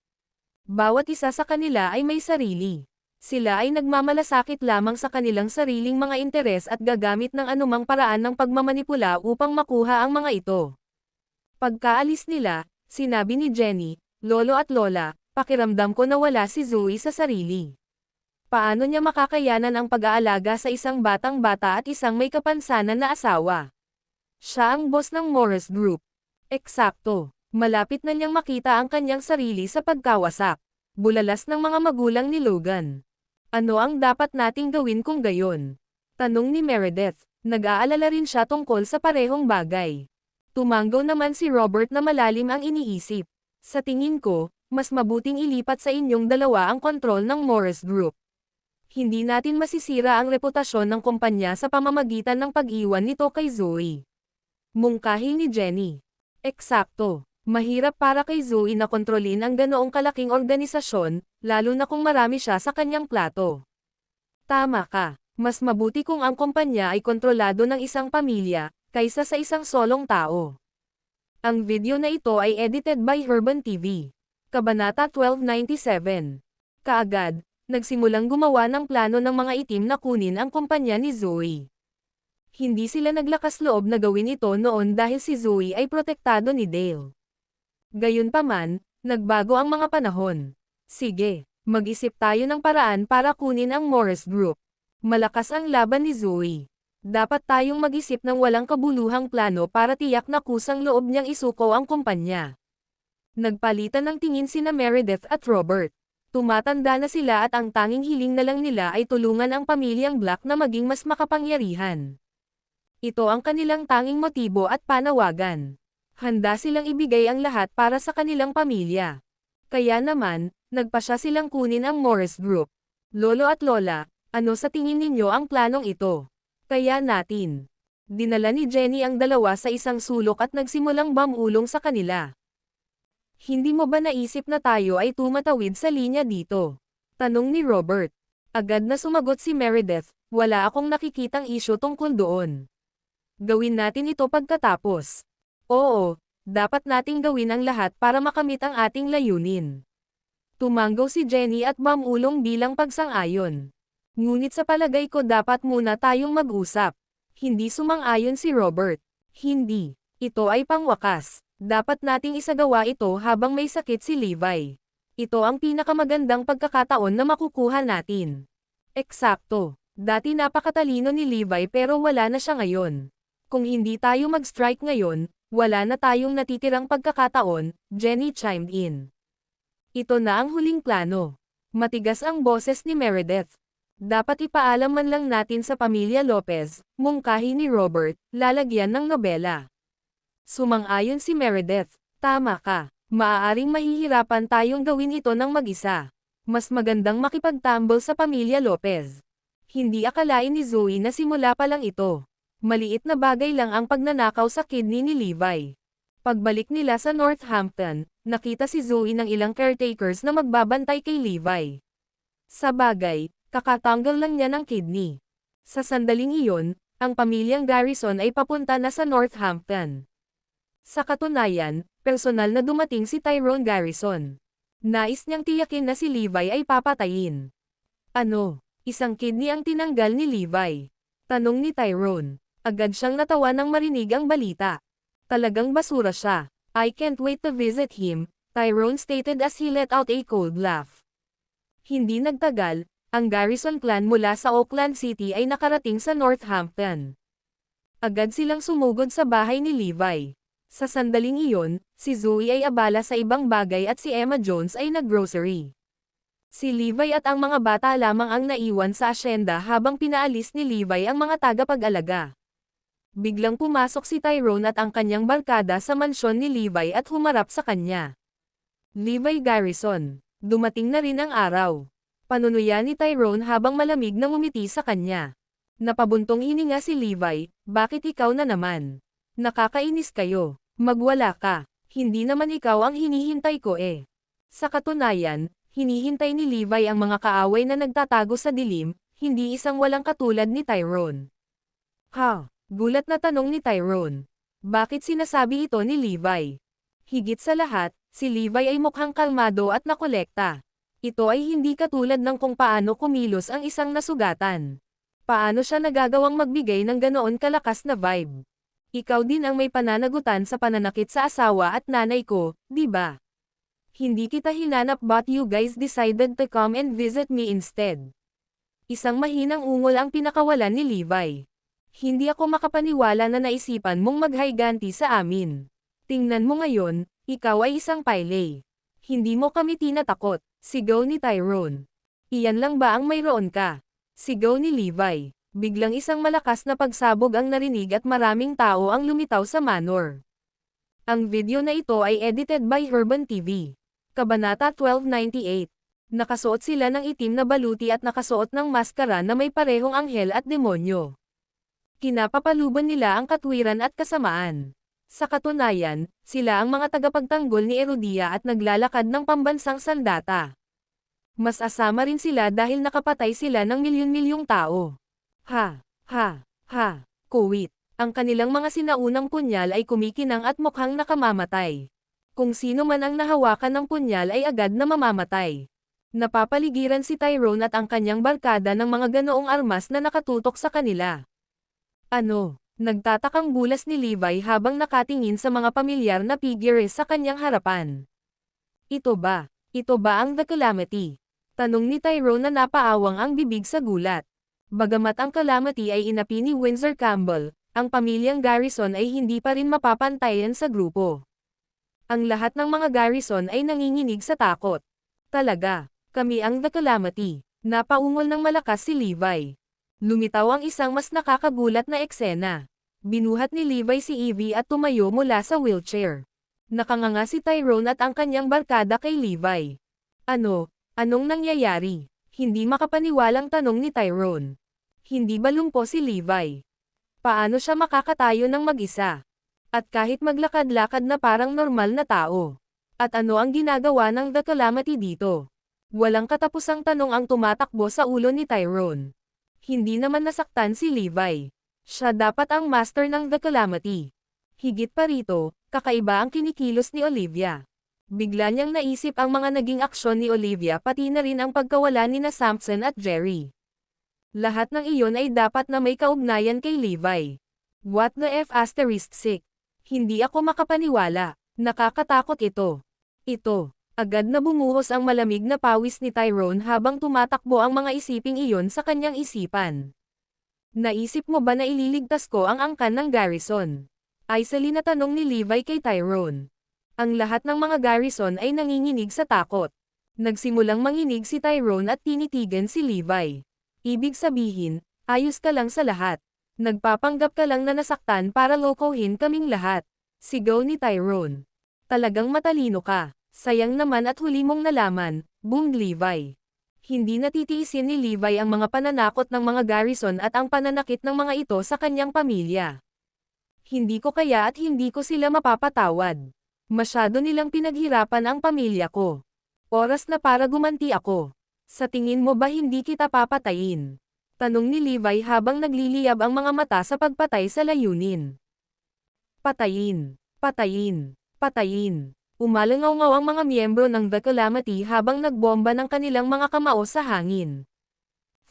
A: Bawat isa sa kanila ay may sarili. Sila ay nagmamalasakit lamang sa kanilang sariling mga interes at gagamit ng anumang paraan ng pagmamanipula upang makuha ang mga ito. Pagkaalis nila, sinabi ni Jenny, Lolo at Lola, pakiramdam ko na wala si Zoe sa sarili. Paano niya makakayanan ang pag-aalaga sa isang batang-bata at isang may kapansanan na asawa? Siya ang boss ng Morris Group. Eksakto. Malapit na niyang makita ang kanyang sarili sa pagkawasak. Bulalas ng mga magulang ni Logan. Ano ang dapat nating gawin kung gayon? Tanong ni Meredith. Nag-aalala rin siya tungkol sa parehong bagay. Tumanggaw naman si Robert na malalim ang iniisip. Sa tingin ko, mas mabuting ilipat sa inyong dalawa ang kontrol ng Morris Group. Hindi natin masisira ang reputasyon ng kumpanya sa pamamagitan ng pag-iwan nito kay Zoe. Mungkahi ni Jenny. Eksakto. Mahirap para kay Zoe na kontrolin ang ganoong kalaking organisasyon, lalo na kung marami siya sa kanyang plato. Tama ka. Mas mabuti kung ang kumpanya ay kontrolado ng isang pamilya, kaysa sa isang solong tao. Ang video na ito ay edited by Herban TV. Kabanata 1297. Kaagad, nagsimulang gumawa ng plano ng mga itim na kunin ang kumpanya ni Zoe. Hindi sila naglakas loob na gawin ito noon dahil si Zoe ay protektado ni Dale. Gayunpaman, nagbago ang mga panahon. Sige, mag-isip tayo ng paraan para kunin ang Morris Group. Malakas ang laban ni Zoe. Dapat tayong mag-isip ng walang kabuluhang plano para tiyak na kusang loob niyang isuko ang kumpanya. Nagpalitan ng tingin sina Meredith at Robert. Tumatanda na sila at ang tanging hiling na lang nila ay tulungan ang pamilyang Black na maging mas makapangyarihan. Ito ang kanilang tanging motibo at panawagan. Handa silang ibigay ang lahat para sa kanilang pamilya. Kaya naman, nagpasya silang kunin ang Morris Group. Lolo at Lola, ano sa tingin ninyo ang planong ito? Kaya natin. Dinala ni Jenny ang dalawa sa isang sulok at nagsimulang bamulong sa kanila. Hindi mo ba naisip na tayo ay tumatawid sa linya dito? Tanong ni Robert. Agad na sumagot si Meredith, wala akong nakikitang isyu tungkol doon. Gawin natin ito pagkatapos. Oo, dapat nating gawin ang lahat para makamit ang ating layunin. Tumanggaw si Jenny at bamulong bilang pagsang-ayon. Ngunit sa palagay ko dapat muna tayong mag-usap. Hindi sumang-ayon si Robert. Hindi. Ito ay pangwakas. Dapat nating isagawa ito habang may sakit si Levi. Ito ang pinakamagandang pagkakataon na makukuha natin. Eksakto. Dati napakatalino ni Levi pero wala na siya ngayon. Kung hindi tayo mag-strike ngayon, wala na tayong natitirang pagkakataon, Jenny chimed in. Ito na ang huling plano. Matigas ang boses ni Meredith. Dapat ipaalam man lang natin sa pamilya Lopez, mungkahi ni Robert, lalagyan ng nobela. Sumang-ayon si Meredith. Tama ka. Maaaring mahihirapan tayong gawin ito ng mag-isa. Mas magandang makipagtambol sa pamilya Lopez. Hindi akalain ni Zoe na simula pa lang ito. Maliit na bagay lang ang pagnanakaw sa kidney ni Levi. Pagbalik nila sa Northampton, nakita si Zoe ng ilang caretakers na magbabantay kay Levi. Sa bagay, kakatanggal lang niya ng kidney. Sa sandaling iyon, ang pamilyang Garrison ay papunta na sa Northampton. Sa katunayan, personal na dumating si Tyrone Garrison. Nais niyang tiyakin na si Levi ay papatayin. Ano? Isang kidney ang tinanggal ni Levi? Tanong ni Tyrone. Agad siyang natawa nang marinig ang balita. Talagang basura siya. I can't wait to visit him, Tyrone stated as he let out a cold laugh. Hindi nagtagal, ang Garrison clan mula sa Auckland City ay nakarating sa Northampton. Agad silang sumugod sa bahay ni Levi. Sa sandaling iyon, si Zoe ay abala sa ibang bagay at si Emma Jones ay naggrocery. Si Levi at ang mga bata lamang ang naiwan sa asyenda habang pinaalis ni Levi ang mga tagapag-alaga. Biglang pumasok si Tyrone at ang kanyang barkada sa mansyon ni Levi at humarap sa kanya. Levi Garrison. Dumating na rin ang araw. Panunuya ni Tyrone habang malamig na ngumiti sa kanya. Napabuntong hininga si Levi, bakit ikaw na naman? Nakakainis kayo. Magwala ka. Hindi naman ikaw ang hinihintay ko eh. Sa katunayan, hinihintay ni Levi ang mga kaaway na nagtatago sa dilim, hindi isang walang katulad ni Tyrone. Ha? Gulat na tanong ni Tyrone. Bakit sinasabi ito ni Levi? Higit sa lahat, si Levi ay mukhang kalmado at nakolekta. Ito ay hindi katulad ng kung paano kumilos ang isang nasugatan. Paano siya nagagawang magbigay ng ganoon kalakas na vibe? Ikaw din ang may pananagutan sa pananakit sa asawa at nanay ko, di ba? Hindi kita hinanap but you guys decided to come and visit me instead. Isang mahinang ungol ang pinakawalan ni Levi. Hindi ako makapaniwala na naisipan mong maghayganti sa amin. Tingnan mo ngayon, ikaw ay isang paylay. Hindi mo kami tinatakot, sigaw ni Tyrone. Iyan lang ba ang mayroon ka? Sigaw ni Levi. Biglang isang malakas na pagsabog ang narinig at maraming tao ang lumitaw sa manor. Ang video na ito ay edited by Herban TV. Kabanata 1298. Nakasuot sila ng itim na baluti at nakasuot ng maskara na may parehong anghel at demonyo. Kinapapaluban nila ang katwiran at kasamaan. Sa katunayan, sila ang mga tagapagtanggol ni Erodia at naglalakad ng pambansang sandata. Mas asama rin sila dahil nakapatay sila ng milyon-milyong tao. Ha, ha, ha, kuwit. Ang kanilang mga sinaunang punyal ay kumikinang at mukhang nakamamatay. Kung sino man ang nahawakan ng punyal ay agad na mamamatay. Napapaligiran si Tyrone at ang kanyang barkada ng mga ganoong armas na nakatutok sa kanila. Ano? Nagtatakang bulas ni Levi habang nakatingin sa mga pamilyar na figures sa kanyang harapan. Ito ba? Ito ba ang The Calamity? Tanong ni Tyrone na napaawang ang bibig sa gulat. Bagamat ang Calamity ay inapi ni Windsor Campbell, ang pamilyang Garrison ay hindi pa rin mapapantayan sa grupo. Ang lahat ng mga Garrison ay nanginginig sa takot. Talaga, kami ang The Calamity. Napaungol ng malakas si Levi. Lumitaw ang isang mas nakakagulat na eksena. Binuhat ni Levi si Evie at tumayo mula sa wheelchair. Nakanganga si Tyrone at ang kanyang barkada kay Levi. Ano? Anong nangyayari? Hindi makapaniwalang tanong ni Tyrone. Hindi ba lumpo si Levi? Paano siya makakatayo ng mag-isa? At kahit maglakad-lakad na parang normal na tao. At ano ang ginagawa ng The Calamity dito? Walang katapusang tanong ang tumatakbo sa ulo ni Tyrone. Hindi naman nasaktan si Levi. Siya dapat ang master ng The Calamity. Higit pa rito, kakaiba ang kinikilos ni Olivia. Bigla niyang naisip ang mga naging aksyon ni Olivia pati na rin ang pagkawala ni na Sampson at Jerry. Lahat ng iyon ay dapat na may kaugnayan kay Levi. What the F***? Hindi ako makapaniwala. Nakakatakot ito. Ito. Agad na bumuhos ang malamig na pawis ni Tyrone habang tumatakbo ang mga isiping iyon sa kanyang isipan. Naisip mo ba na ililigtas ko ang angkan ng Garrison? Aisali na tanong ni Levi kay Tyrone. Ang lahat ng mga Garrison ay nanginginig sa takot. Nagsimulang manginig si Tyrone at tinitigan si Levi. Ibig sabihin, ayos ka lang sa lahat. Nagpapanggap ka lang na nasaktan para lokohin kaming lahat. Sigaw ni Tyrone. Talagang matalino ka. Sayang naman at huli mong nalaman, boomed Levi. Hindi natitiisin ni Levi ang mga pananakot ng mga Garrison at ang pananakit ng mga ito sa kanyang pamilya. Hindi ko kaya at hindi ko sila mapapatawad. Masyado nilang pinaghirapan ang pamilya ko. Oras na para gumanti ako. Sa tingin mo ba hindi kita papatayin? Tanong ni Levi habang nagliliyab ang mga mata sa pagpatay sa layunin. Patayin, patayin, patayin. Umalangaw-ngaw ang mga miyembro ng The Calamity habang nagbomba ng kanilang mga kamao sa hangin.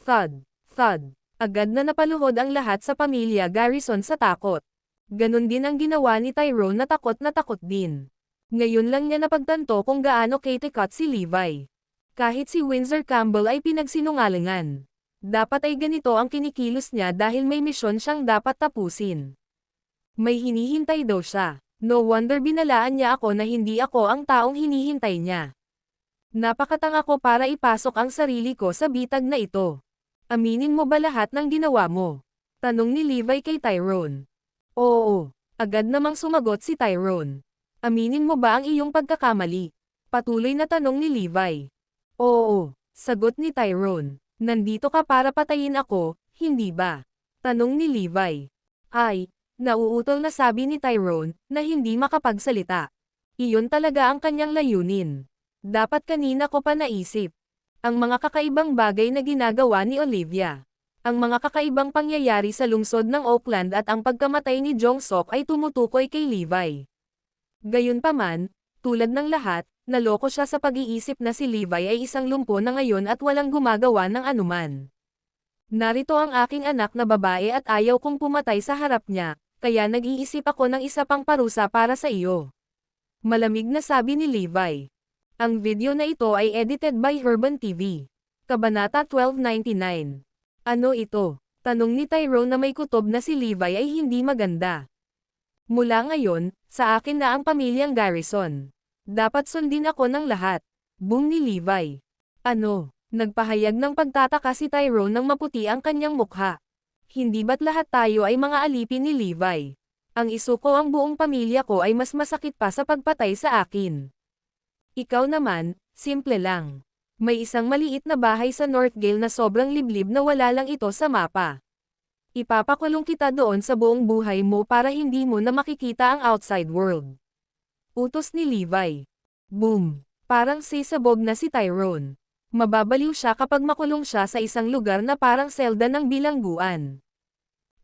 A: Thud, thud. Agad na napaluhod ang lahat sa pamilya Garrison sa takot. Ganon din ang ginawa ni Tyrone na takot din. Ngayon lang niya napagtanto kung gaano katikat si Levi. Kahit si Windsor Campbell ay pinagsinungalingan. Dapat ay ganito ang kinikilos niya dahil may misyon siyang dapat tapusin. May hinihintay daw siya. No wonder binalaan niya ako na hindi ako ang taong hinihintay niya. Napakatanga ko para ipasok ang sarili ko sa bitag na ito. Aminin mo ba lahat ng ginawa mo? Tanong ni Levi kay Tyrone. Oo, agad namang sumagot si Tyrone. Aminin mo ba ang iyong pagkakamali? Patuloy na tanong ni Levi. Oo, sagot ni Tyrone. Nandito ka para patayin ako, hindi ba? Tanong ni Levi. Ay, nauutol na sabi ni Tyrone, na hindi makapagsalita. Iyon talaga ang kanyang layunin. Dapat kanina ko pa naisip. Ang mga kakaibang bagay na ginagawa ni Olivia. Ang mga kakaibang pangyayari sa lungsod ng Oakland at ang pagkamatay ni Jong Sok ay tumutukoy kay Levi. Gayunpaman, tulad ng lahat, naloko siya sa pag-iisip na si Levi ay isang lumpo na ngayon at walang gumagawa ng anuman. Narito ang aking anak na babae at ayaw kong pumatay sa harap niya, kaya nag-iisip ako ng isa pang parusa para sa iyo. Malamig na sabi ni Levi. Ang video na ito ay edited by Herban TV. Kabanata 1299. Ano ito? Tanong ni Tyrone na may kutob na si Levi ay hindi maganda. Mula ngayon, sa akin na ang pamilyang Garrison. Dapat sundin ako ng lahat. Boom ni Levi. Ano? Nagpahayag ng pagtataka si Tyrone nang maputi ang kanyang mukha. Hindi ba't lahat tayo ay mga alipin ni Levi? Ang isuko ang buong pamilya ko ay mas masakit pa sa pagpatay sa akin. Ikaw naman, simple lang. May isang maliit na bahay sa Northgale na sobrang liblib na wala lang ito sa mapa. Ipapakulong kita doon sa buong buhay mo para hindi mo na makikita ang outside world. Utos ni Levi. Boom! Parang sisabog na si Tyrone. Mababaliw siya kapag makulong siya sa isang lugar na parang selda ng bilangguan.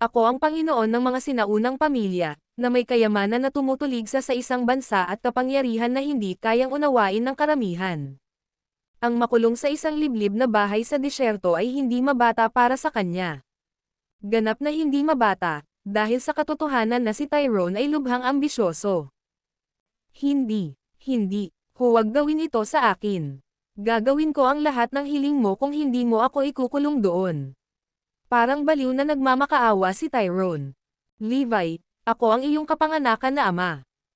A: Ako ang Panginoon ng mga sinaunang pamilya, na may kayamanan na tumutulig sa isang bansa at kapangyarihan na hindi kayang unawain ng karamihan. Ang makulong sa isang liblib na bahay sa disyerto ay hindi mabata para sa kanya. Ganap na hindi mabata, dahil sa katotohanan na si Tyrone ay lubhang ambisyoso. Hindi, huwag gawin ito sa akin. Gagawin ko ang lahat ng hiling mo kung hindi mo ako ikukulong doon. Parang baliw na nagmamakaawa si Tyrone. Levi, ako ang iyong kapanganakan na ama.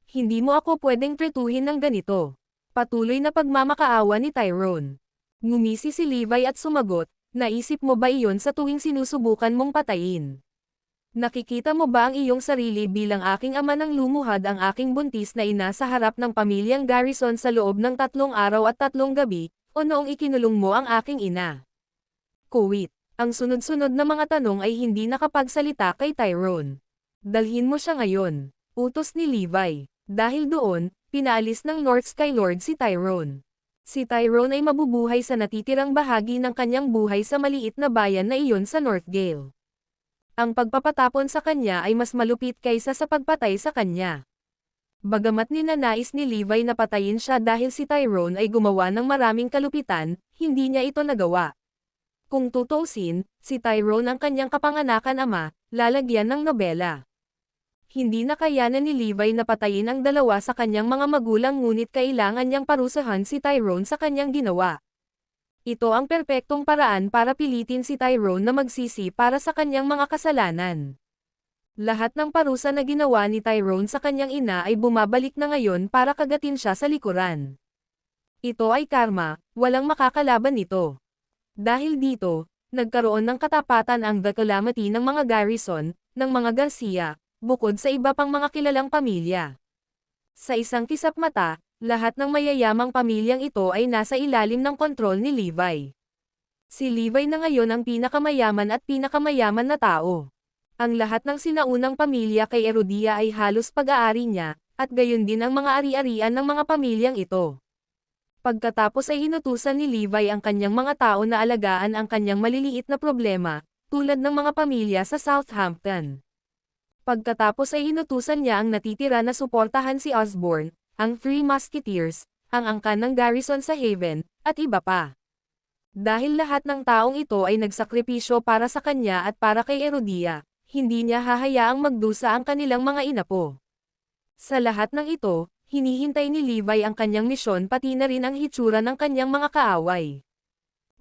A: Hindi mo ako pwedeng tretuhin ng ganito. Patuloy na pagmamakaawa ni Tyrone. Ngumisi si Levi at sumagot, naisip mo ba iyon sa tuwing sinusubukan mong patayin? Nakikita mo ba ang iyong sarili bilang aking ama nang lumuhad ang aking buntis na ina sa harap ng pamilyang Garrison sa loob ng 3 araw at 3 gabi, o noong ikinulong mo ang aking ina? Kuwit. Ang sunod-sunod na mga tanong ay hindi nakapagsalita kay Tyrone. Dalhin mo siya ngayon. Utos ni Levi. Dahil doon, pinaalis ng North Skylord si Tyrone. Si Tyrone ay mabubuhay sa natitirang bahagi ng kanyang buhay sa maliit na bayan na iyon sa Northgale. Ang pagpapatapon sa kanya ay mas malupit kaysa sa pagpatay sa kanya. Bagamat ninanais ni Levi na patayin siya dahil si Tyrone ay gumawa ng maraming kalupitan, hindi niya ito nagawa. Kung tutuusin, si Tyrone ang kanyang kapanganakan ama, lalagyan ng nobela. Hindi na kayanan ni Levi na patayin ang dalawa sa kanyang mga magulang ngunit kailangan niyang parusahan si Tyrone sa kanyang ginawa. Ito ang perpektong paraan para pilitin si Tyrone na magsisi para sa kanyang mga kasalanan. Lahat ng parusa na ginawa ni Tyrone sa kanyang ina ay bumabalik na ngayon para kagatin siya sa likuran. Ito ay karma, walang makakalaban nito. Dahil dito, nagkaroon ng katapatan ang The Calamity ng mga Garrison, ng mga Garcia, bukod sa iba pang mga kilalang pamilya. Sa isang kisap mata, lahat ng mayayamang pamilyang ito ay nasa ilalim ng kontrol ni Levi. Si Levi na ngayon ang pinakamayaman at pinakamayaman na tao. Ang lahat ng sinaunang pamilya kay Herodia ay halos pag-aari niya, at gayon din ang mga ari-arian ng mga pamilyang ito. Pagkatapos ay inutusan ni Levi ang kanyang mga tao na alagaan ang kanyang maliliit na problema, tulad ng mga pamilya sa Southampton. Pagkatapos ay inutusan niya ang natitira na suportahan si Osborne, ang Three Musketeers, ang angkan ng garrison sa Haven, at iba pa. Dahil lahat ng taong ito ay nagsakripisyo para sa kanya at para kay Herodia, hindi niya hahayaang magdusa ang kanilang mga inapo. Sa lahat ng ito, hinihintay ni Levi ang kanyang misyon pati na rin ang hitsura ng kanyang mga kaaway.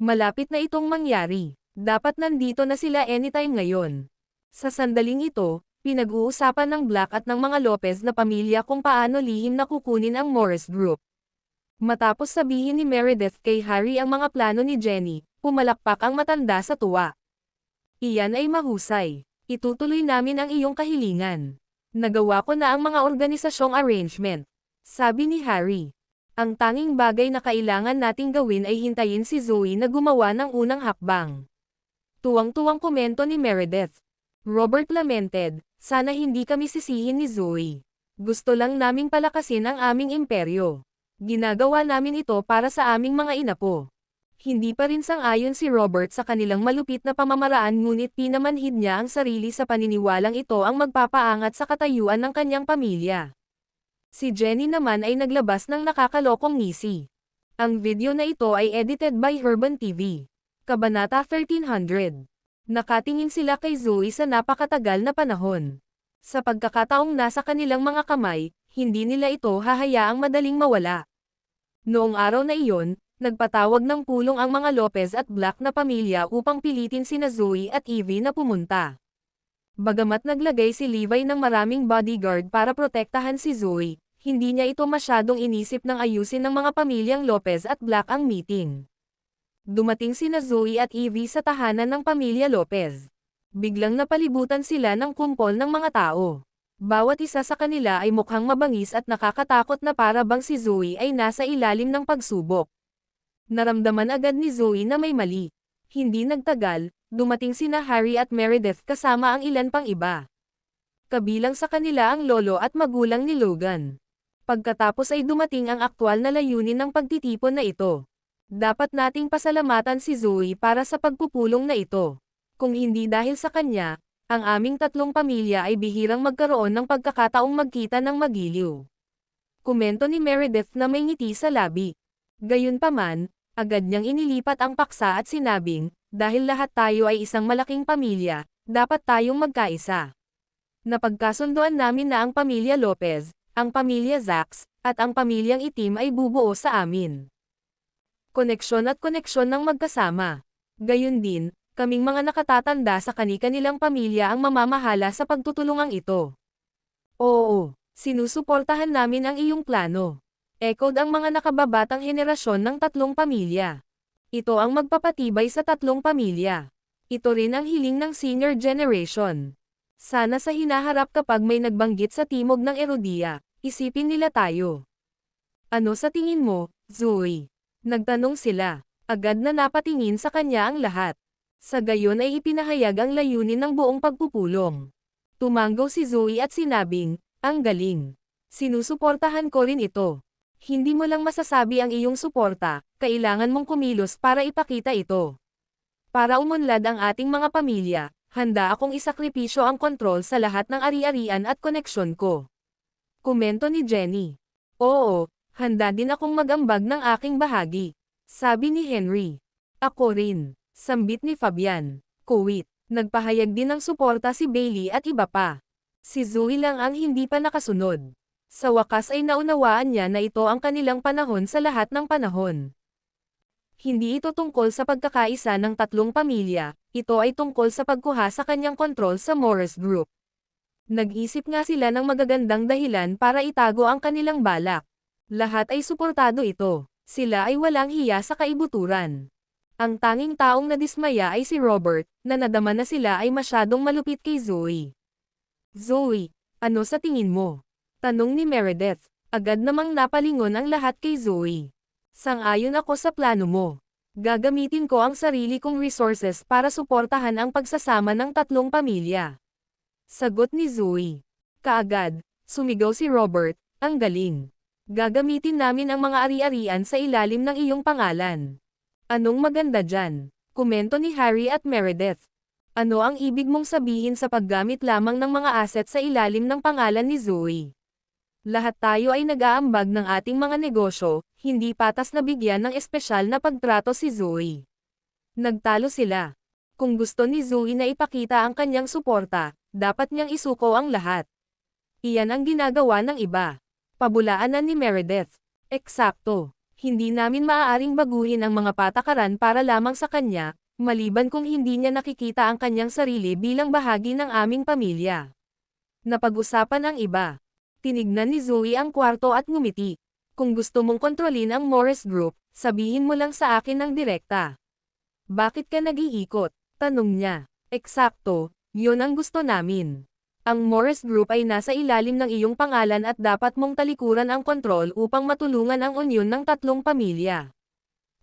A: Malapit na itong mangyari. Dapat nandito na sila anytime ngayon. Sa sandaling ito, pinag-uusapan ng Black at ng mga Lopez na pamilya kung paano lihim na kukunin ang Morris Group. Matapos sabihin ni Meredith kay Harry ang mga plano ni Jenny, pumalakpak ang matanda sa tuwa. Iyan ay mahusay. Itutuloy namin ang iyong kahilingan. Nagawa ko na ang mga organisasyong arrangement. Sabi ni Harry. Ang tanging bagay na kailangan nating gawin ay hintayin si Zoe na gumawa ng unang hakbang. Tuwang-tuwang komento ni Meredith. Robert lamented, sana hindi kami sisihin ni Zoe. Gusto lang naming palakasin ang aming imperyo. Ginagawa namin ito para sa aming mga inapo. Hindi pa rin sang-ayon si Robert sa kanilang malupit na pamamaraan ngunit pinamanhid niya ang sarili sa paniniwalang ito ang magpapaangat sa katayuan ng kanyang pamilya. Si Jenny naman ay naglabas ng nakakalokong ngisi. Ang video na ito ay edited by Herban TV. Kabanata 1300. Nakatingin sila kay Zoe sa napakatagal na panahon. Sa pagkakataong nasa kanilang mga kamay, hindi nila ito hahayaang madaling mawala. Noong araw na iyon, nagpatawag ng pulong ang mga Lopez at Black na pamilya upang pilitin sina Zoe at Evie na pumunta. Bagamat naglagay si Levi ng maraming bodyguard para protektahan si Zoe, hindi niya ito masyadong inisip ng ayusin ng mga pamilyang Lopez at Black ang meeting. Dumating sina Zoe at Evie sa tahanan ng pamilya Lopez. Biglang napalibutan sila ng kumpol ng mga tao. Bawat isa sa kanila ay mukhang mabangis at nakakatakot na para bang si Zoe ay nasa ilalim ng pagsubok. Naramdaman agad ni Zoe na may mali. Hindi nagtagal, dumating sina Harry at Meredith kasama ang ilan pang iba. Kabilang sa kanila ang lolo at magulang ni Logan. Pagkatapos ay dumating ang aktwal na layunin ng pagtitipon na ito. Dapat nating pasalamatan si Zoe para sa pagpupulong na ito. Kung hindi dahil sa kanya, ang aming tatlong pamilya ay bihirang magkaroon ng pagkakataong magkita ng magiliw. Komento ni Meredith na may ngiti sa labi. Gayunpaman, agad niyang inilipat ang paksa at sinabing, dahil lahat tayo ay isang malaking pamilya, dapat tayong magkaisa. Napagkasunduan namin na ang pamilya Lopez, ang pamilya Zacks, at ang pamilyang itim ay bubuo sa amin. Koneksyon at koneksyon ng magkasama. Gayun din, kaming mga nakatatanda sa kani-kanilang pamilya ang mamamahala sa pagtutulungang ito. Oo, sinusuportahan namin ang iyong plano. Echoed ang mga nakababatang henerasyon ng tatlong pamilya. Ito ang magpapatibay sa tatlong pamilya. Ito rin ang hiling ng senior generation. Sana sa hinaharap kapag may nagbanggit sa timog ng Herodia, isipin nila tayo. Ano sa tingin mo, Zoe? Nagtanong sila. Agad na napatingin sa kanya ang lahat. Sa gayon ay ipinahayag ang layunin ng buong pagpupulong. Tumanggaw si Zoe at sinabing, ang galing. Sinusuportahan ko rin ito. Hindi mo lang masasabi ang iyong suporta, kailangan mong kumilos para ipakita ito. Para umunlad ang ating mga pamilya, handa akong isakripisyo ang kontrol sa lahat ng ari-arian at koneksyon ko. Komento ni Jenny. Oo, handa din akong mag-ambag ng aking bahagi. Sabi ni Henry. Ako rin. Sambit ni Fabian. Kuwit. Nagpahayag din ng suporta si Bailey at iba pa. Si Zoe lang ang hindi pa nakasunod. Sa wakas ay naunawaan niya na ito ang kanilang panahon sa lahat ng panahon. Hindi ito tungkol sa pagkakaisa ng tatlong pamilya, ito ay tungkol sa pagkuha sa kanyang kontrol sa Morris Group. Nag-isip nga sila ng magagandang dahilan para itago ang kanilang balak. Lahat ay suportado ito. Sila ay walang hiya sa kaibuturan. Ang tanging taong nadismaya ay si Robert, na nadama na sila ay masyadong malupit kay Zoe. Zoe, ano sa tingin mo? Tanong ni Meredith. Agad namang napalingon ang lahat kay Zoe. Sang-ayon ako sa plano mo. Gagamitin ko ang sarili kong resources para suportahan ang pagsasama ng tatlong pamilya. Sagot ni Zoe. Kaagad, sumigaw si Robert, ang galing. Gagamitin namin ang mga ari-arian sa ilalim ng iyong pangalan. Anong maganda dyan? Komento ni Harry at Meredith. Ano ang ibig mong sabihin sa paggamit lamang ng mga asset sa ilalim ng pangalan ni Zoe? Lahat tayo ay nag-aambag ng ating mga negosyo, hindi patas na bigyan ng espesyal na pagtrato si Zoe. Nagtalo sila. Kung gusto ni Zoe na ipakita ang kanyang suporta, dapat niyang isuko ang lahat. Iyan ang ginagawa ng iba. Pabulaanan ni Meredith. Eksakto. Hindi namin maaaring baguhin ang mga patakaran para lamang sa kanya, maliban kung hindi niya nakikita ang kanyang sarili bilang bahagi ng aming pamilya. Napag-usapan ang iba. Tinignan ni Zoe ang kwarto at ngumiti. Kung gusto mong kontrolin ang Morris Group, sabihin mo lang sa akin ng direkta. Bakit ka nag-iikot? Tanong niya. Eksakto, yun ang gusto namin. Ang Morris Group ay nasa ilalim ng iyong pangalan at dapat mong talikuran ang kontrol upang matulungan ang unyon ng tatlong pamilya.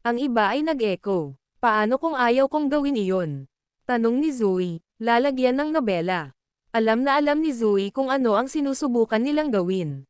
A: Ang iba ay nag-echo. Paano kung ayaw kong gawin iyon? Tanong ni Zoe, lalagyan ng nobela. Alam na alam ni Zoe kung ano ang sinusubukan nilang gawin.